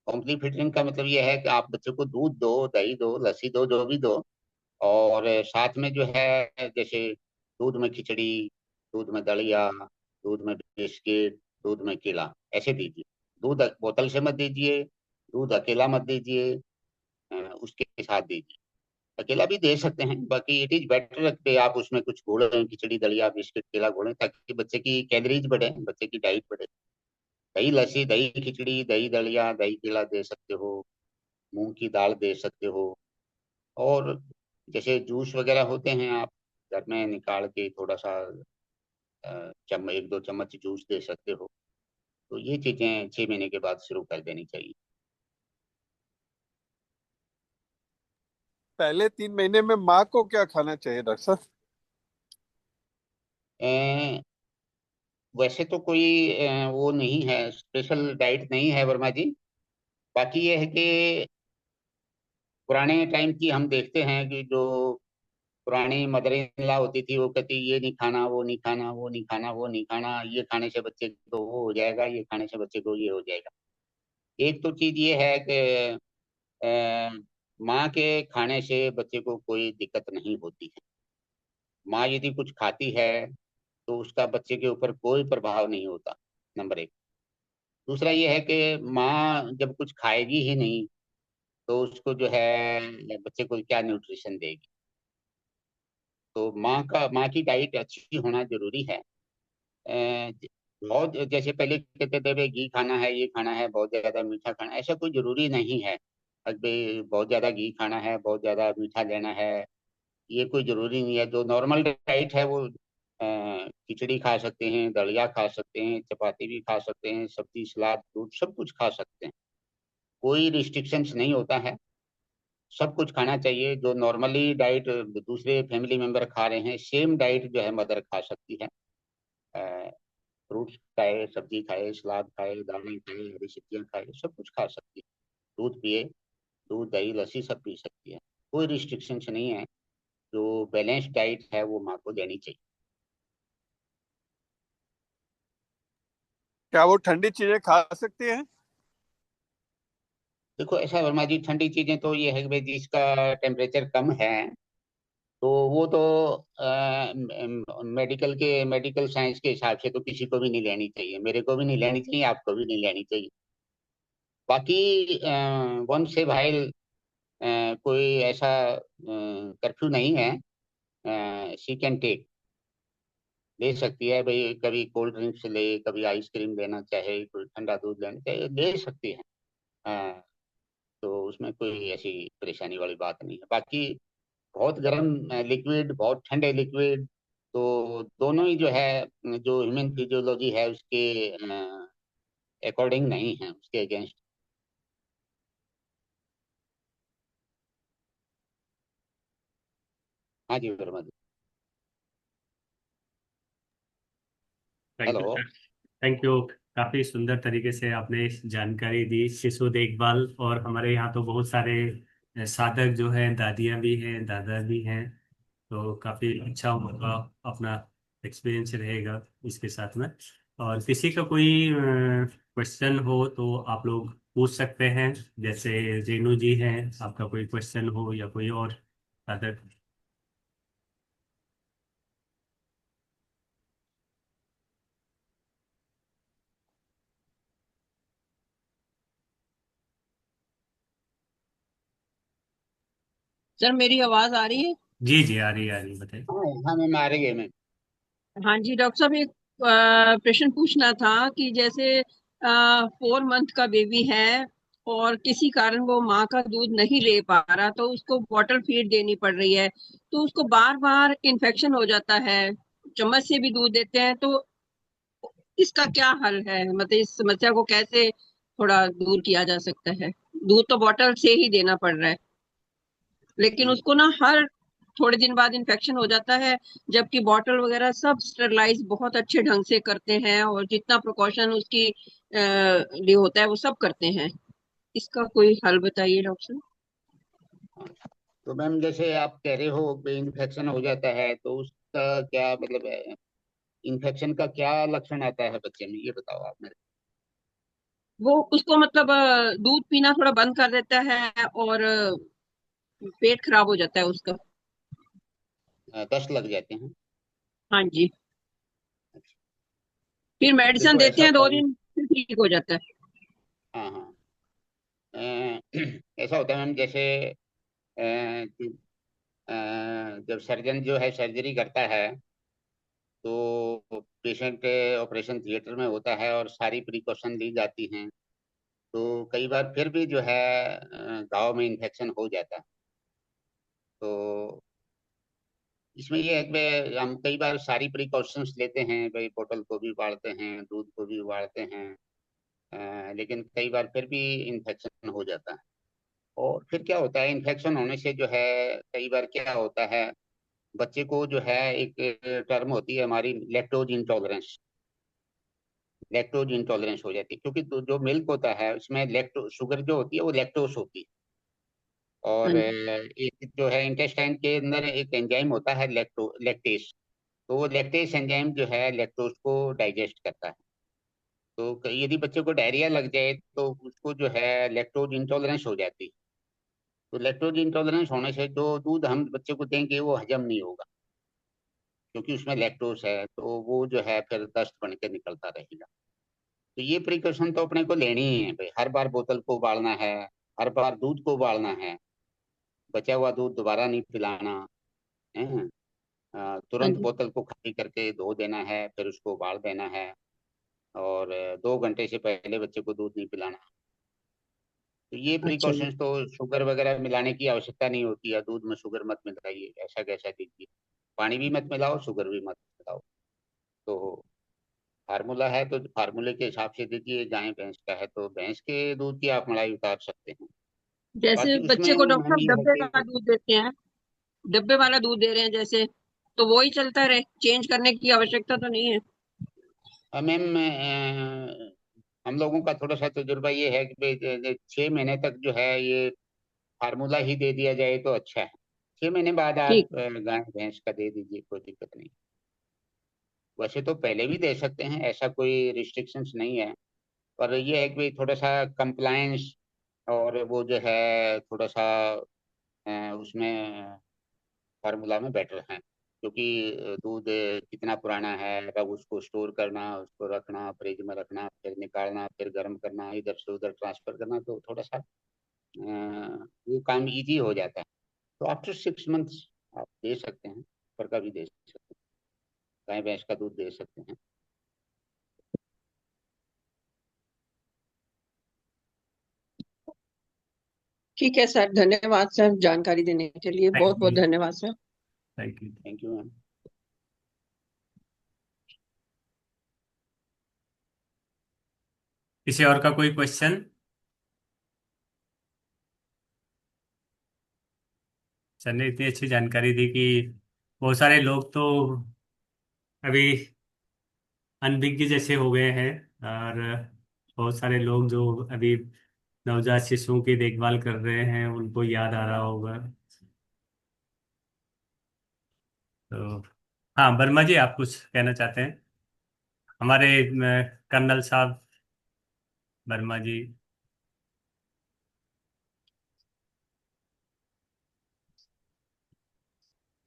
कॉम्प्लीट फीडिंग का मतलब ये है कि आप बच्चे को दूध दो, दही दो, लस्सी दो, जो भी दो, और साथ में जो है जैसे दूध में खिचड़ी, दूध में दलिया, दूध में बिस्किट, दूध में केला, ऐसे दीजिए। दूध बोतल से मत दीजिए, दूध अकेला मत दीजिए, उसके साथ दीजिए। अकेला भी दे सकते हैं, बाकी इट इज बेटर कि आप उसमें कुछ घोलें, खिचड़ी दलिया बिस्किट केला घोलें, ताकि बच्चे की कैलोरीज बढ़े, बच्चे की डाइट बढ़े। दही लस्सी, दही खिचड़ी, दही दलिया, दही केला दे सकते हो, मूंग की दाल दे सकते हो। और जैसे जूस वगैरह होते हैं, आप घर में निकाल के थोड़ा सा 1-2 चम्मच जूस दे सकते हो। तो ये चीजें 6 महीने के बाद शुरू कर देनी चाहिए। पहले 3 महीने में माँ को क्या खाना चाहिए डॉक्टर साहब? अ, वैसे तो कोई वो नहीं है, स्पेशल डाइट नहीं है वर्मा जी। बाकी ये है कि पुराने टाइम की हम देखते हैं कि जो पुरानी मदर इन लॉ होती थी, वो कहती ये नहीं खाना, वो नहीं खाना, वो नहीं खाना, वो नहीं खाना, ये खाने से बच्चे को वो हो जाएगा, ये खाने से बच्चे को ये हो जाएगा। एक तो चीज ये है कि माँ के खाने से बच्चे को कोई दिक्कत नहीं होती है। माँ यदि कुछ खाती है तो उसका बच्चे के ऊपर कोई प्रभाव नहीं होता, नंबर एक। दूसरा ये है कि माँ जब कुछ खाएगी ही नहीं तो उसको जो है बच्चे को क्या न्यूट्रिशन देगी। तो माँ की डाइट अच्छी होना जरूरी है। बहुत जैसे पहले कहते थे भाई घी खाना है, ये खाना है, बहुत ज्यादा मीठा खाना है, ऐसा कोई जरूरी नहीं है। अब भाई बहुत ज्यादा घी खाना है, बहुत ज्यादा मीठा लेना है, ये कोई जरूरी नहीं है। जो नॉर्मल डाइट है वो खिचड़ी खा सकते हैं, दलिया खा सकते हैं, चपाती भी खा सकते हैं, सब्जी सलाद दूध सब कुछ खा सकते हैं। कोई रिस्ट्रिक्शंस नहीं होता है, सब कुछ खाना चाहिए। जो नॉर्मली डाइट दूसरे फैमिली मेंबर खा रहे हैं, सेम डाइट जो है मदर खा सकती है। फ्रूट्स खाए, सब्जी खाए, सलाद खाए, दालें खाए, हरी सब्जियां खाए, सब कुछ खा सकती है। दूध पिए, दूध दही लस्सी सब पी सकती है। कोई रिस्ट्रिक्शंस नहीं है। जो बैलेंस डाइट है वो माँ को देनी चाहिए। क्या वो ठंडी चीजें खा सकती हैं? देखो ऐसा है वर्मा जी, ठंडी चीजें तो ये है कि भाई जिसका टेम्परेचर कम है तो वो तो मेडिकल साइंस के हिसाब से तो किसी को भी नहीं लेनी चाहिए, मेरे को भी नहीं लेनी चाहिए, आपको भी नहीं लेनी चाहिए। बाकी वन से भाई कोई ऐसा कर्फ्यू नहीं है। शी कैन टेक, ले सकती है भाई, कभी कोल्ड ड्रिंक्स ले, कभी आइसक्रीम लेना चाहे, कोई ठंडा दूध लेना चाहे, ले सकती है। अ, तो उसमें कोई ऐसी परेशानी वाली बात नहीं है। बाकी बहुत गर्म लिक्विड, बहुत ठंडे लिक्विड, तो दोनों ही जो है जो ह्यूमन फिजियोलॉजी है उसके अकॉर्डिंग नहीं है, उसके अगेंस्ट। हाँ जी Verma ji. Thank you hello. Sir. Thank you. काफी सुंदर तरीके से आपने जानकारी दी शिशु देखभाल। और हमारे यहाँ तो बहुत सारे साधक जो हैं, दादियाँ भी हैं, दादा भी हैं। तो काफी अच्छा उनका अपना एक्सपीरियंस रहेगा इसके साथ में। और किसी का कोई क्वेश्चन हो तो आप लोग पूछ सकते हैं। जैसे रेणु जी हैं, आपका कोई क्वेश्चन हो या कोई और साधक। सर मेरी आवाज आ रही है? जी जी, आ रही है, बताइए। हाँ हाँ मैम, आ रही है मैम। हाँ जी डॉक्टर साहब, एक प्रश्न पूछना था कि जैसे 4 मंथ का बेबी है और किसी कारण वो माँ का दूध नहीं ले पा रहा, तो उसको बॉटल फीड देनी पड़ रही है, तो उसको बार बार इन्फेक्शन हो जाता है। चम्मच से भी दूध देते हैं, तो इसका क्या हल है? मतलब इस समस्या को कैसे थोड़ा दूर किया जा सकता है? दूध तो बॉटल से ही देना पड़ रहा है, लेकिन उसको ना हर थोड़े दिन बाद इन्फेक्शन हो जाता है, जबकि बॉटल वगैरह सब स्टरलाइज बहुत अच्छे ढंग से करते हैं और जितना प्रिकॉशन उसकी लिए होता है वो सब करते हैं। इसका कोई हल बताइए डॉक्टर साहब। तो मैम जैसे आप कह रहे हो कि इन्फेक्शन हो जाता है, तो उसका क्या मतलब है? इन्फेक्शन का क्या लक्षण आता है बच्चे में, ये बताओ आप मेरे वो उसको मतलब दूध पीना थोड़ा बंद कर देता है और पेट खराब हो जाता है उसका। को। दस्त लग जाते हैं। हाँ जी। फिर मेडिसिन देखो देते ऐसा हैं होता दो है। दिन फिर ठीक हो जाता है। हाँ हाँ। अ, ऐसा होता है मैम, जैसे कि, अ, जब सर्जन जो है सर्जरी करता है तो पेशेंट ऑपरेशन थिएटर में होता है और सारी प्रिकॉशन ली जाती हैं। तो कई बार फिर भी जो है घाव में इन्फेक्शन हो जाता है। तो इसमें ये है कि हम कई बार सारी प्रिकॉशंस लेते हैं भाई, बोतल को भी उबालते हैं, दूध को भी उबालते हैं, लेकिन कई बार फिर भी इन्फेक्शन हो जाता है। और फिर क्या होता है, इन्फेक्शन होने से जो है कई बार क्या होता है, बच्चे को जो है एक टर्म होती है हमारी लैक्टोज इंटॉलरेंस हो जाती है, क्योंकि जो मिल्क होता है उसमें लैक्टो शुगर जो होती है वो लैक्टोज होती है। हाँ और जी। एक जो है इंटेस्टाइन के अंदर एक एंजाइम होता है लैक्टेस। तो वो लैक्टेस एंजाइम जो है लैक्टोज को डाइजेस्ट करता है। तो यदि बच्चे को डायरिया लग जाए तो उसको जो है लैक्टोज इंटॉलरेंस हो जाती है। तो लैक्टोज इंटॉलरेंस होने से जो दूध हम बच्चे को देंगे वो हजम नहीं होगा, क्योंकि उसमें लैक्टोज है, तो वो जो है फिर दस्त बन के निकलता रहेगा। तो ये प्रिकॉशन तो अपने को लेनी ही है भाई, हर बार बोतल को उबालना है, हर बार दूध को उबालना है, बचा हुआ दूध दोबारा नहीं पिलाना है। हाँ तुरंत जी। बोतल को खाली करके धो देना है, फिर उसको उबाल देना है। और 2 घंटे से पहले बच्चे को दूध नहीं पिलाना। तो ये अच्छा जी। प्रिकॉशंस तो शुगर वगैरह मिलाने की आवश्यकता नहीं होती है, दूध में शुगर मत मिलाइए, ऐसा कैसा दीजिए, पानी भी मत मिलाओ, शुगर भी मत मिलाओ। तो फार्मूला है तो फार्मूले के हिसाब से दीजिए। गाय भैंस का है तो भैंस के दूध की आप मलाई उतार सकते हैं। जैसे बाकी बच्चे उसमें को डॉक्टर मैम साहब ये है डब्बे कि का दूध देते हैं, डब्बे वाला दूध दे रहे हैं जैसे, तो वो ही चलता रहे, चेंज करने की आवश्यकता तो नहीं है? मैम हम लोगों का थोड़ा सा तजुर्बा ये है कि भाई 6 महीने तक जो है ये फार्मूला ही दे दिया जाए तो अच्छा है। 6 महीने बाद आप ठीक। गाय भैंस का दे दीजिए, कोई दिक्कत नहीं। वैसे तो पहले भी दे सकते हैं, ऐसा कोई रिस्ट्रिक्शंस नहीं है। पर ये है कि भाई थोड़ा सा कंप्लायंस और वो जो है थोड़ा सा उसमें फार्मूला में बेटर है, क्योंकि दूध कितना पुराना है, तब उसको स्टोर करना, उसको रखना, फ्रिज में रखना, फिर निकालना, फिर गर्म करना, इधर से उधर ट्रांसफर करना, तो थोड़ा सा वो काम इजी हो जाता है। तो आफ्टर 6 मंथ्स आप दे सकते हैं, ऊपर का भी दे सकते हैं, गाय भैंस का दूध दे सकते हैं। ठीक है सर, धन्यवाद सर जानकारी देने के लिए, बहुत थैंक बहुत यू। धन्यवाद sir. Thank you. Thank you ma'am. किसी और का कोई क्वेश्चन? सर ने इतनी अच्छी जानकारी दी कि बहुत सारे लोग तो अभी अनभिज्ञ जैसे हो गए हैं, और बहुत सारे लोग जो अभी नवजात शिशुओं की देखभाल कर रहे हैं उनको याद आ रहा होगा। तो हाँ, वर्मा जी आप कुछ कहना चाहते हैं? हमारे कर्नल साहब वर्मा जी।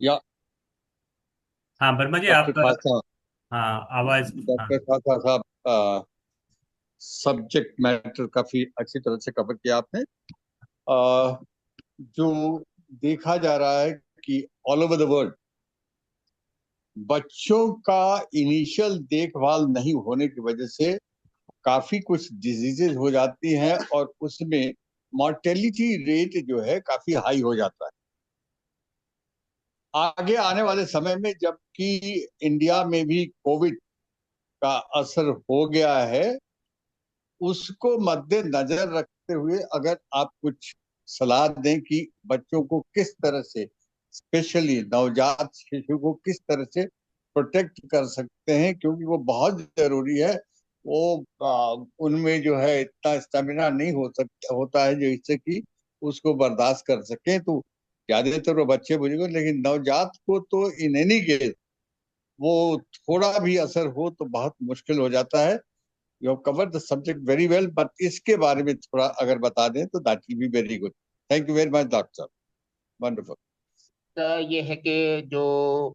या हाँ वर्मा जी डॉक्टर आप। खासा हाँ आवाज। हाँ। डॉक्टर खासा साहब, सब्जेक्ट मैटर काफी अच्छी तरह से कवर किया आपने। अ, जो देखा जा रहा है कि ऑल ओवर द वर्ल्ड बच्चों का इनिशियल देखभाल नहीं होने की वजह से काफी कुछ डिजीजेज हो जाती हैं और उसमें मॉर्टेलिटी रेट जो है काफी हाई हो जाता है। आगे आने वाले समय में जबकि इंडिया में भी कोविड का असर हो गया है, उसको मद्देनजर रखते हुए अगर आप कुछ सलाह दें कि बच्चों को किस तरह से, स्पेशली नवजात शिशु को किस तरह से प्रोटेक्ट कर सकते हैं, क्योंकि वो बहुत जरूरी है। वो उनमें जो है इतना स्टेमिना नहीं होता है जो इससे कि उसको बर्दाश्त कर सके। तो ज्यादातर वो बच्चे बुजुर्ग, लेकिन नवजात को तो इन एनी केस वो थोड़ा भी असर हो तो बहुत मुश्किल हो जाता है। You have covered the subject very well, but इसके बारे में थोड़ा अगर बता दें तो that will be very good. Thank you very much doctor, wonderful. तो ये है कि जो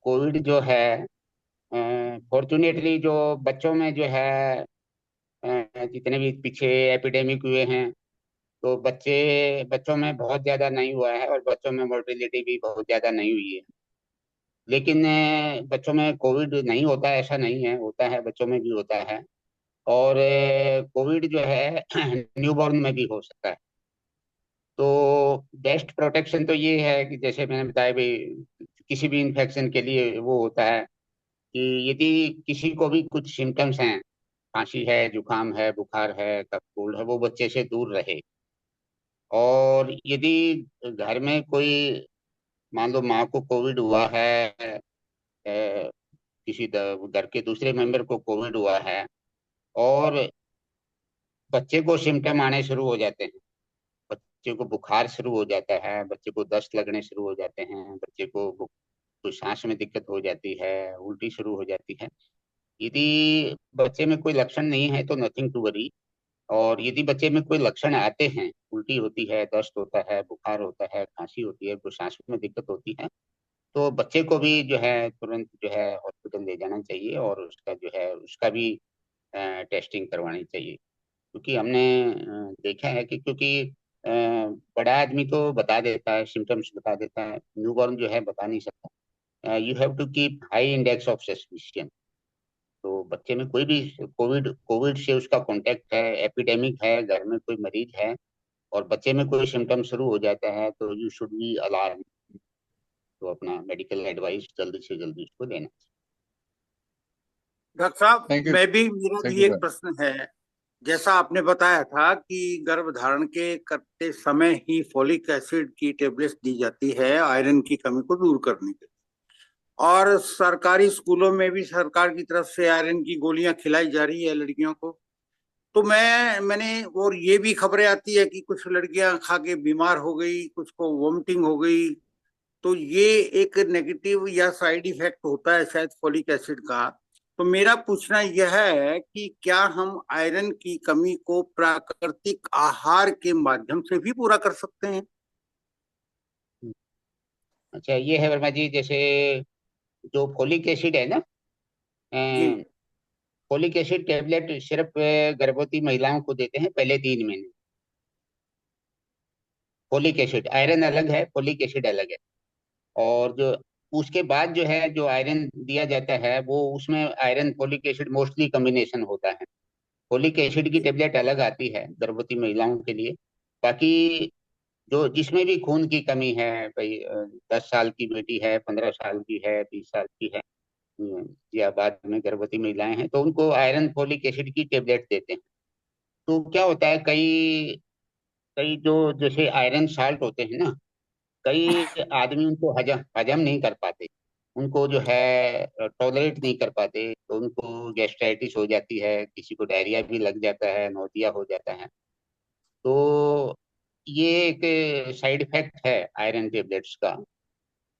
कोविड जो है, फॉर्चुनेटली जो बच्चों में जो है जितने भी पीछे एपिडेमिक हुए हैं, तो बच्चों में बहुत ज्यादा नहीं हुआ है, और बच्चों में मोर्टेलिटी भी बहुत ज्यादा नहीं हुई है। लेकिन बच्चों में कोविड नहीं होता ऐसा नहीं है, होता है, बच्चों में भी होता है। और कोविड जो है न्यूबॉर्न में भी हो सकता है। तो बेस्ट प्रोटेक्शन तो ये है कि जैसे मैंने बताया भाई, किसी भी इन्फेक्शन के लिए वो होता है कि यदि किसी को भी कुछ सिम्टम्स हैं, खांसी है, जुकाम है, बुखार है, कफ कोल्ड है, वो बच्चे से दूर रहे। और यदि घर में कोई, मान लो माँ को कोविड हुआ है, किसी घर के दूसरे मेंबर को कोविड हुआ है, और बच्चे को सिम्टम आने शुरू हो जाते हैं, बच्चे को बुखार शुरू हो जाता है, बच्चे को दस्त लगने शुरू हो जाते हैं, बच्चे को कोई सांस में दिक्कत हो जाती है, उल्टी शुरू हो जाती है। यदि बच्चे में कोई लक्षण नहीं है तो नथिंग टू वरी। और यदि बच्चे में कोई लक्षण आते हैं, उल्टी होती है, दस्त होता है, बुखार होता है, खांसी होती है, कोई सांस में दिक्कत होती है, तो बच्चे को भी जो है तुरंत जो है हॉस्पिटल ले जाना चाहिए, और उसका जो है उसका भी टेस्टिंग करवानी चाहिए। क्योंकि हमने देखा है कि क्योंकि बड़ा आदमी तो बता देता है, सिम्टम्स बता देता है, न्यूबॉर्न जो है बता नहीं सकता। You have to keep high index of suspicion. तो बच्चे में कोई भी कोविड कोविड से उसका कांटेक्ट है, एपिडेमिक है, घर में कोई मरीज है, और बच्चे में कोई सिम्टम शुरू हो जाता है, तो यू शुड बी अलार्म। तो अपना मेडिकल एडवाइस जल्दी से जल्दी उसको देना। डॉक्टर साहब, थैंक यू। मेरा थैंक भी यू एक प्रश्न है। जैसा आपने बताया था कि गर्भ धारण के करते समय ही फोलिक एसिड की टेबलेट्स दी जाती है आयरन की कमी को दूर करने के लिए, और सरकारी स्कूलों में भी सरकार की तरफ से आयरन की गोलियां खिलाई जा रही है लड़कियों को। तो मैंने और ये भी खबरें आती है कि कुछ लड़कियां खा के बीमार हो गई, कुछ को वोमिटिंग हो गई। तो ये एक नेगेटिव या साइड इफेक्ट होता है शायद फोलिक एसिड का। तो मेरा पूछना यह है कि क्या हम आयरन की कमी को प्राकृतिक आहार के माध्यम से भी पूरा कर सकते हैं? अच्छा, ये है वर्मा जी, जैसे जो फोलिक एसिड है ना, जी फोलिक एसिड टेबलेट सिर्फ गर्भवती महिलाओं को देते हैं पहले 3 महीने। फोलिक एसिड, आयरन अलग है, फोलिक एसिड अलग है। और जो उसके बाद जो है, जो आयरन दिया जाता है, वो उसमें iron folic acid mostly combination होता है। फोलिक एसिड की टेबलेट अलग आती है गर्भवती महिलाओं के लिए। बाकी जो जिसमें भी खून की कमी है, भाई 10 साल की बेटी है, 15 साल की है, 20 साल की है, या बाद में गर्भवती महिलाएं हैं, तो उनको आयरन फोलिक एसिड की टेबलेट देते हैं। तो क्या होता है, कई कई जो जैसे आयरन साल्ट होते हैं ना, कई आदमी उनको हजम हजम नहीं कर पाते, उनको जो है टॉलरेट नहीं कर पाते, तो उनको गैस्ट्राइटिस हो जाती है, किसी को डायरिया भी लग जाता है, नौतिया हो जाता है। तो ये एक साइड इफेक्ट है आयरन टेबलेट्स का।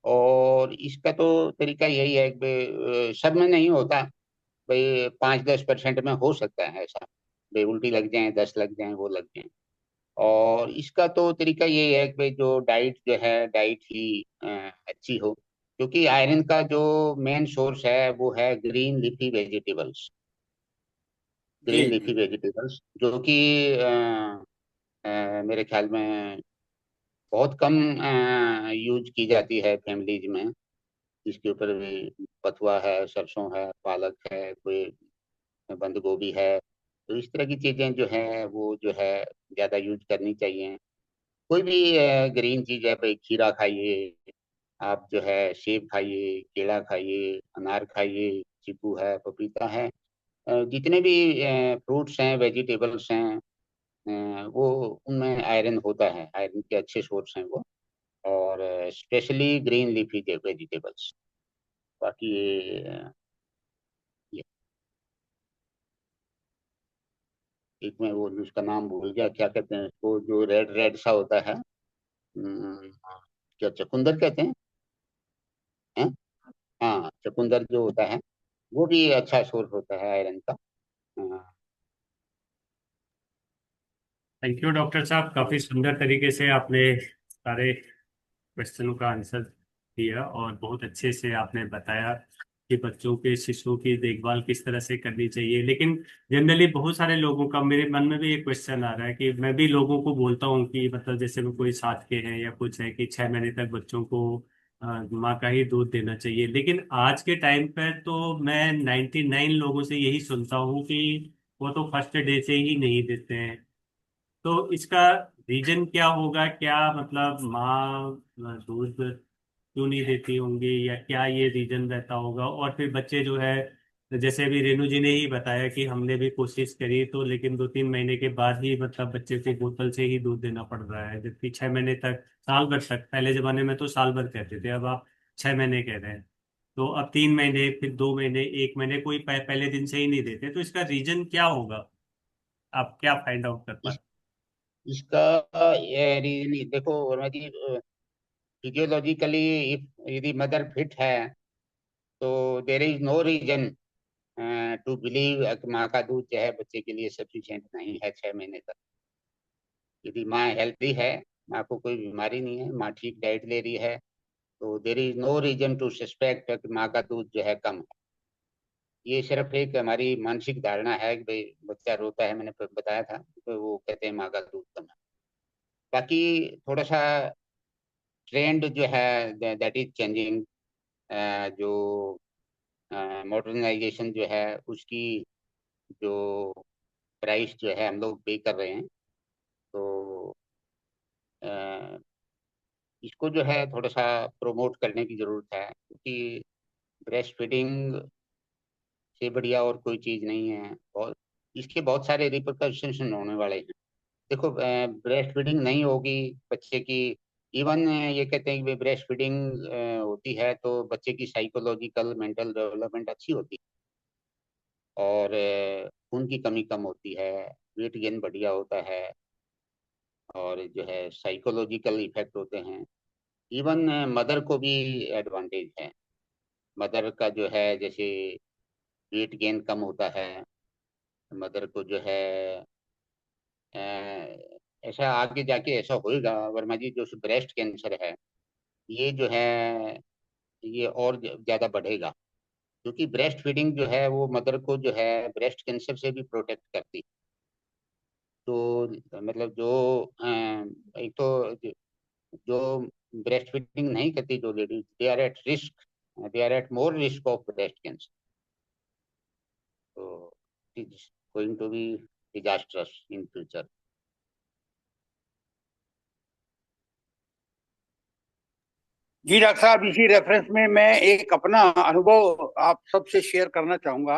और इसका तो तरीका यही है कि सब में नहीं होता, भाई 5-10% में हो सकता है ऐसा, भाई उल्टी लग जाए, 10 लग जाए, वो लग जाए। और इसका तो तरीका यही है कि भाई जो डाइट जो है, डाइट ही अच्छी हो, क्योंकि आयरन का जो मेन सोर्स है वो है ग्रीन लीफी वेजिटेबल्स। जी ग्रीन लीफी जी। वेजिटेबल्स जो कि मेरे ख्याल में बहुत कम यूज की जाती है फैमिलीज में। इसके ऊपर भी बथुआ है, सरसों है, पालक है, कोई बंद गोभी है। तो इस तरह की चीजें जो है वो जो है ज्यादा यूज करनी चाहिए। कोई भी ग्रीन चीज है, भाई खीरा खाइए, आप जो है सेब खाइए, केला खाइए, अनार खाइए, चीकू है, पपीता है, जितने भी फ्रूट्स हैं, वेजिटेबल्स हैं, वो उनमें आयरन होता है, आयरन के अच्छे सोर्स हैं वो। और स्पेशली ग्रीन लीफी वेजिटेबल्स। बाकी ये एक मैं वो उसका नाम भूल गया, क्या कहते हैं उसको, जो रेड रेड सा होता है, क्या चुकंदर कहते हैं? हाँ, चुकंदर जो होता है वो भी अच्छा सोर्स होता है आयरन का। हाँ, थैंक यू डॉक्टर साहब, काफी सुंदर तरीके से आपने सारे क्वेश्चनों का आंसर दिया, और बहुत अच्छे से आपने बताया कि बच्चों के शिशुओं की देखभाल किस तरह से करनी चाहिए। लेकिन जनरली बहुत सारे लोगों का मेरे मन में भी एक क्वेश्चन आ रहा है कि मैं भी लोगों को बोलता हूँ कि मतलब जैसे वो कोई साथ के हैं या कुछ है कि 6 महीने तक बच्चों को माँ का ही दूध देना चाहिए, लेकिन आज के टाइम पर तो मैं 99 लोगों से यही सुनता हूँ कि वो तो फर्स्ट डे से ही नहीं देते हैं। तो इसका रीजन क्या होगा? क्या मतलब माँ दूध क्यों नहीं देती होंगी, या क्या ये रीजन रहता होगा? और फिर बच्चे जो है तो जैसे अभी रेणु जी ने ही बताया कि हमने भी कोशिश करी, तो लेकिन 2-3 महीने के बाद ही मतलब बच्चे को बोतल से ही दूध देना पड़ रहा है, जबकि 6 महीने तक, साल भर तक, पहले जमाने में तो साल भर कहते थे, अब आप 6 महीने कह रहे हैं। तो अब 3 महीने, फिर 2 महीने, 1 महीने, कोई पहले दिन से ही नहीं देते, तो इसका रीजन क्या होगा? आप क्या फाइंड आउट कर पाए? इस, इसका ये रीजन देखो वर्मा जी, फिजियोलॉजिकली यदि मदर फिट है तो there is no reason to believe माँ का दूध जो है बच्चे के लिए सफिशिएंट नहीं है 6 महीने तक। यदि माँ हेल्थी है, माँ को कोई बीमारी नहीं है, माँ ठीक डाइट ले रही है, तो there is no reason to suspect कि माँ का दूध जो है कम है। ये सिर्फ एक हमारी मानसिक धारणा है कि भाई बच्चा रोता है, मैंने बताया था, तो वो कहते हैं माँ का दूध कम है। बाकी थोड़ा सा ट्रेंड जो है दैट इज चेंजिंग, जो मॉडर्नाइजेशन जो है उसकी जो प्राइस जो है हम लोग पे कर रहे हैं, तो अ, इसको जो है थोड़ा सा प्रमोट करने की जरूरत है, क्योंकि ब्रेस्ट फीडिंग से बढ़िया और कोई चीज नहीं है। और इसके बहुत सारे रिperकशन होने वाले हैं। देखो, ब्रेस्ट फीडिंग नहीं होगी बच्चे की, इवन ये कहते हैं कि ब्रेस्ट फीडिंग होती है तो बच्चे की साइकोलॉजिकल मेंटल डेवलपमेंट अच्छी होती है, और खून की कमी कम होती है, वेट गेन बढ़िया होता है, और जो है साइकोलॉजिकल इफेक्ट होते हैं। इवन मदर को भी एडवांटेज है। मदर का जो है जैसे वेट गेन कम होता है, मदर को जो है अ, ऐसा आगे जाके ऐसा होएगा वर्मा जी, जो ब्रेस्ट कैंसर है ये जो है ये और ज्यादा बढ़ेगा, क्योंकि ब्रेस्ट फीडिंग जो है वो मदर को जो है ब्रेस्ट कैंसर से भी प्रोटेक्ट करती है। तो मतलब जो एक तो जो ब्रेस्ट फीडिंग नहीं करती जो ladies, they are at risk, they are at more risk of breast cancer. तो it is going to be disasters in future. जी डॉक्टर साहब, इसी रेफरेंस में मैं एक अपना अनुभव आप सबसे शेयर करना चाहूंगा।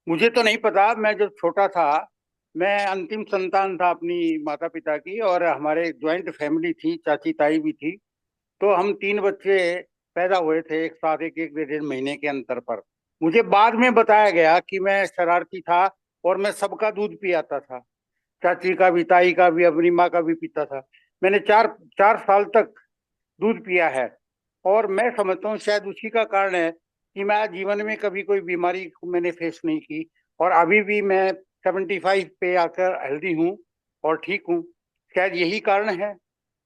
मुझे तो नहीं पता, मैं जब छोटा था, मैं अंतिम संतान था अपनी माता पिता की, और हमारे ज्वाइंट फैमिली थी, चाची ताई भी थी। तो हम 3 बच्चे पैदा हुए थे एक साथ, एक एक 1.5 महीने के अंतर पर। मुझे बाद में बताया गया कि मैं शरारती था और मैं सबका दूध पियाता था, चाची का भी, ताई का भी, अपनी माँ का भी पीता था। मैंने 4 4 साल तक दूध पिया है, और मैं समझता हूँ शायद उसी का कारण है कि मैं आज जीवन में कभी कोई बीमारी को मैंने फेस नहीं की, और अभी भी मैं 75 पे आकर हेल्दी हूँ और ठीक हूँ। शायद यही कारण है,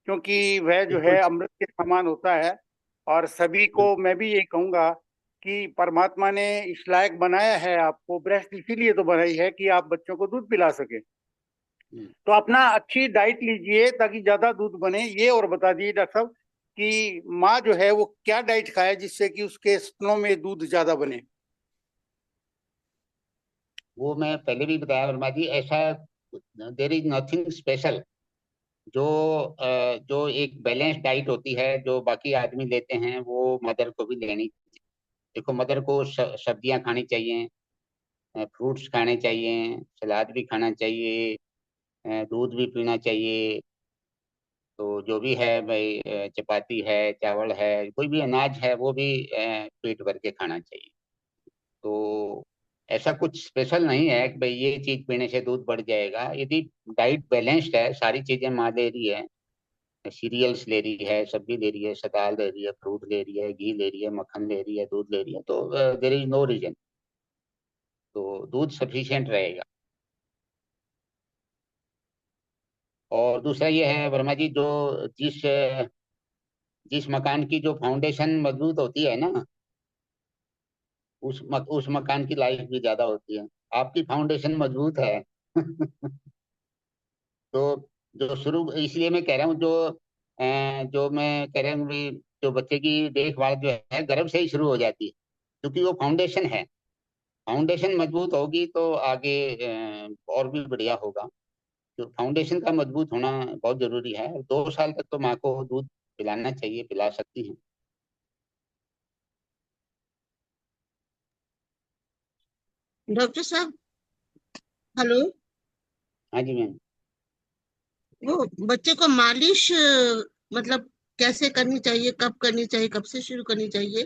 क्योंकि वह जो है बिल्कुल अमृत के समान होता है। और सभी को मैं भी यही कहूंगा कि परमात्मा ने इस लायक बनाया है आपको, ब्रेस्ट इसीलिए तो बनाई है कि आप बच्चों को दूध पिला सके। बिल्कुल। तो अपना अच्छी डाइट लीजिए ताकि ज्यादा दूध बने। ये और बता दीजिए डॉक्टर साहब कि माँ जो है वो क्या डाइट खाए जिससे कि उसके स्तनों में दूध ज्यादा बने। वो मैं पहले भी बताया वर्मा जी, ऐसा देर इज नथिंग स्पेशल। जो जो एक बैलेंस डाइट होती है जो बाकी आदमी लेते हैं वो मदर को भी लेनी चाहिए। देखो, मदर को सब्जियां खानी चाहिए, फ्रूट्स खाने चाहिए, सलाद भी खाना चाहिए, दूध भी पीना चाहिए। तो जो भी है भाई, चपाती है, चावल है, कोई भी अनाज है वो भी पेट भर के खाना चाहिए। तो ऐसा कुछ स्पेशल नहीं है कि भाई ये चीज पीने से दूध बढ़ जाएगा। यदि डाइट बैलेंस्ड है, सारी चीजें माँ ले रही है, सीरियल्स ले रही है, सब्जी ले रही है, सलाद ले रही है, फ्रूट ले रही है, घी ले रही है, मक्खन ले रही है, दूध ले रही है, तो देर इज नो रीजन, तो दूध सफिशिएंट रहेगा। और दूसरा ये है वर्मा जी, जो जिस जिस मकान की जो फाउंडेशन मजबूत होती है ना, उस मकान की लाइफ भी ज्यादा होती है। आपकी फाउंडेशन मजबूत है तो जो शुरू, इसलिए मैं कह रहा हूँ, जो मैं कह रहा हूँ भी, जो बच्चे की देखभाल जो है गर्भ से ही शुरू हो जाती है, क्योंकि वो फाउंडेशन है। फाउंडेशन मजबूत होगी तो आगे और भी बढ़िया होगा। तो फाउंडेशन का मजबूत होना बहुत जरूरी है। 2 साल तक तो माँ को दूध पिलाना चाहिए, पिला सकती हैं। डॉक्टर साहब, हेलो। हाँ जी मैम। वो बच्चे को मालिश मतलब कैसे करनी चाहिए, कब करनी चाहिए, कब से शुरू करनी चाहिए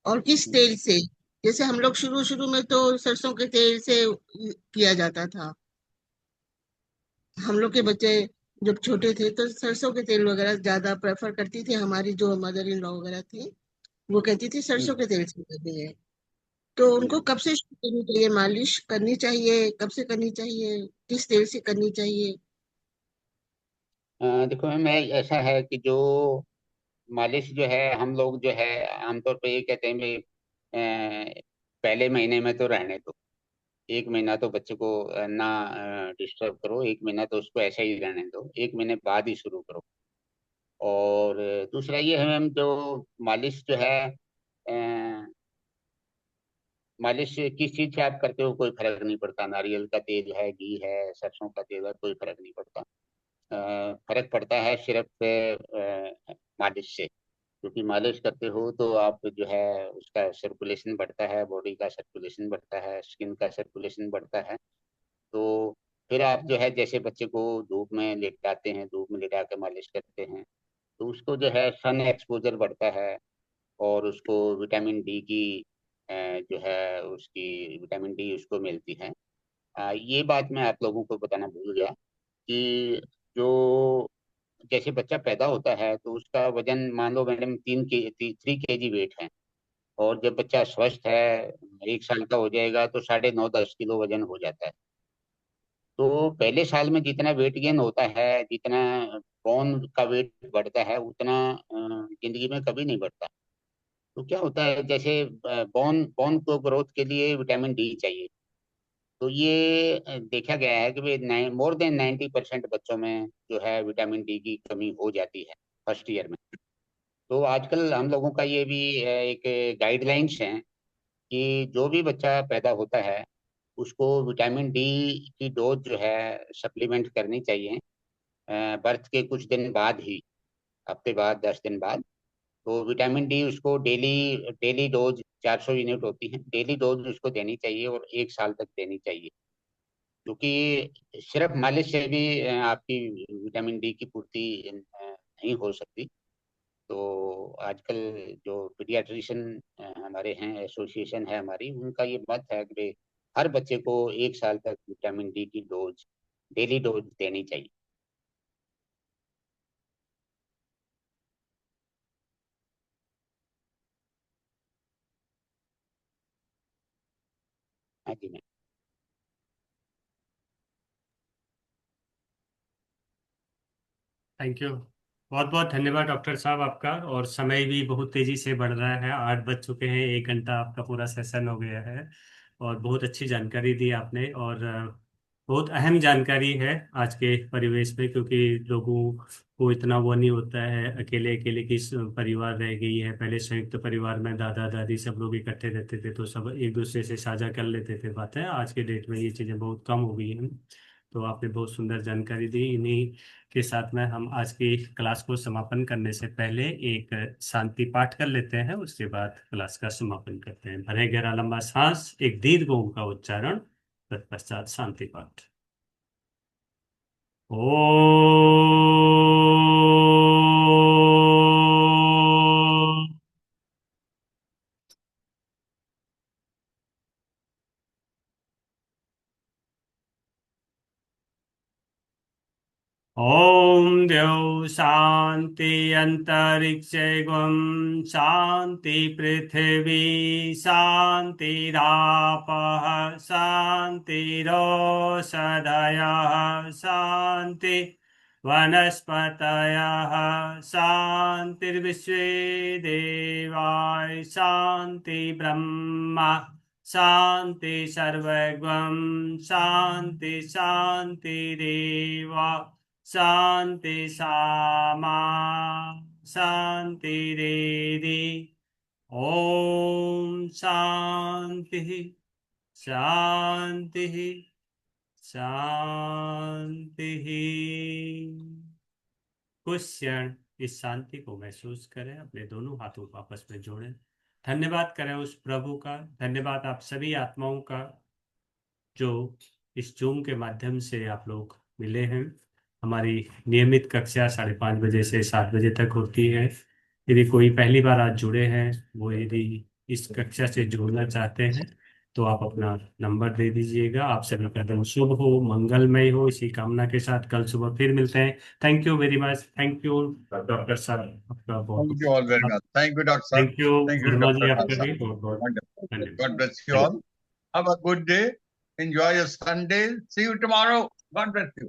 और किस तेल से? जैसे हम लोग शुरू शुरू में तो सरसों के तेल से किया जाता था। हम लोग के बच्चे जब छोटे थे तो सरसों के तेल वगैरह ज्यादा प्रेफर करती थी। हमारी जो मदर इन लॉ वगैरह थी वो कहती थी सरसों के तेल से करनी है। तो उनको कब से शुरू करनी चाहिए, मालिश करनी चाहिए, कब से करनी चाहिए, किस तेल से करनी चाहिए? देखो मैम, ऐसा है कि जो मालिश जो है, हम लोग जो है आमतौर पे ये कहते हैं भी पहले महीने में तो रहने दो। एक महीना तो बच्चे को ना डिस्टर्ब करो, एक महीना तो उसको ऐसा ही रहने दो, एक महीने बाद ही शुरू करो। और दूसरा ये है मैम, जो मालिश जो है मालिश किस चीज से आप करते हो कोई फर्क नहीं पड़ता। नारियल का तेल है, घी है, सरसों का तेल है, कोई फर्क नहीं पड़ता। फर्क पड़ता है सिर्फ मालिश से। क्योंकि मालिश करते हो तो आप जो है उसका सर्कुलेशन बढ़ता है, बॉडी का सर्कुलेशन बढ़ता है, स्किन का सर्कुलेशन बढ़ता है। तो फिर आप जो है जैसे बच्चे को धूप में लेटाते हैं, धूप में लेटा के मालिश करते हैं, तो उसको जो है सन एक्सपोजर बढ़ता है और उसको विटामिन डी की जो है उसकी विटामिन डी उसको मिलती है। ये बात मैं आप लोगों को बताना भूल गया कि जो जैसे बच्चा पैदा होता है तो उसका वजन मान लो मैडम 3 केजी वेट है। और जब बच्चा स्वस्थ है, 1 साल का हो जाएगा तो 9.5 10 किलो वजन हो जाता है। तो पहले साल में जितना वेट गेन होता है, जितना बोन का वेट बढ़ता है, उतना जिंदगी में कभी नहीं बढ़ता। तो क्या होता है, जैसे बोन बोन को ग्रोथ के लिए विटामिन डी चाहिए। तो ये देखा गया है कि भाई मोर देन 90% बच्चों में जो है विटामिन डी की कमी हो जाती है फर्स्ट ईयर में। तो आजकल हम लोगों का ये भी एक गाइडलाइंस हैं कि जो भी बच्चा पैदा होता है उसको विटामिन डी की डोज जो है सप्लीमेंट करनी चाहिए बर्थ के कुछ दिन बाद ही, हफ्ते बाद, 10 दिन बाद। तो विटामिन डी उसको डेली डेली डोज 400 यूनिट होती है, डेली डोज उसको देनी चाहिए और 1 साल तक देनी चाहिए। क्योंकि सिर्फ मालिश से भी आपकी विटामिन डी की पूर्ति नहीं हो सकती। तो आजकल जो पीडियाट्रिशियन हमारे हैं, एसोसिएशन है हमारी, उनका ये मत है कि भाई हर बच्चे को 1 साल तक विटामिन डी की डोज, डेली डोज देनी चाहिए। हाँ जी मैम। Thank you. बहुत बहुत धन्यवाद डॉक्टर साहब आपका। और समय भी बहुत तेजी से बढ़ रहा है, 8 बज चुके हैं, 1 घंटा आपका पूरा सेशन हो गया है। और बहुत अच्छी जानकारी दी आपने। और बहुत अहम जानकारी है आज के परिवेश में, क्योंकि लोगों को इतना वो नहीं होता है, अकेले अकेले किस परिवार रह गई है। पहले संयुक्त परिवार में दादा दादी सब लोग इकट्ठे रहते थे तो सब एक दूसरे से साझा कर लेते थे बातें। आज के डेट में ये चीज़ें बहुत कम हो गई हैं। तो आपने बहुत सुंदर जानकारी दी। इन्हीं के साथ में हम आज की क्लास को समापन करने से पहले एक शांति पाठ कर लेते हैं, उसके बाद क्लास का समापन करते हैं। भरें गहरा लंबा सांस, एक दीर्घ ओम का उच्चारण, तत्पश्चात शांति पाठ। ओ ओम द्यौ शांति अंतरिक्षे गम शांति पृथिवी शांतिरापः शांतिरोषधयः शांति वनस्पतयः शांतिर्विश्वे देवाः शांति ब्रह्म शांति सर्वगम शांति शांतिरेव शांति सामा शांतिरेधि। ओम शांति शांति शांति। कुछ क्षण इस शांति को महसूस करें, अपने दोनों हाथों को आपस में जोड़ें, धन्यवाद करें उस प्रभु का, धन्यवाद आप सभी आत्माओं का जो इस जूम के माध्यम से आप लोग मिले हैं। हमारी नियमित कक्षा 5:30 बजे से 7 बजे तक होती है। यदि कोई पहली बार आज जुड़े हैं, वो यदि इस कक्षा से जुड़ना चाहते हैं तो आप अपना नंबर दे दीजिएगा। आप सभी का दिन शुभ हो, मंगलमय हो, इसी कामना के साथ कल सुबह फिर मिलते हैं। Thank you very much. Thank you doctor साहब, आपका बहुत Thank you all very much. Thank you, Dr. Sir. Thank you Thank you, Verma ji, Dr. आपका Khalsa. भी बहुत बहुत Wonderful. धन्यवाद। God bless you Thank all. Have a good day. Enjoy your Sunday. See you tomorrow. God bless you.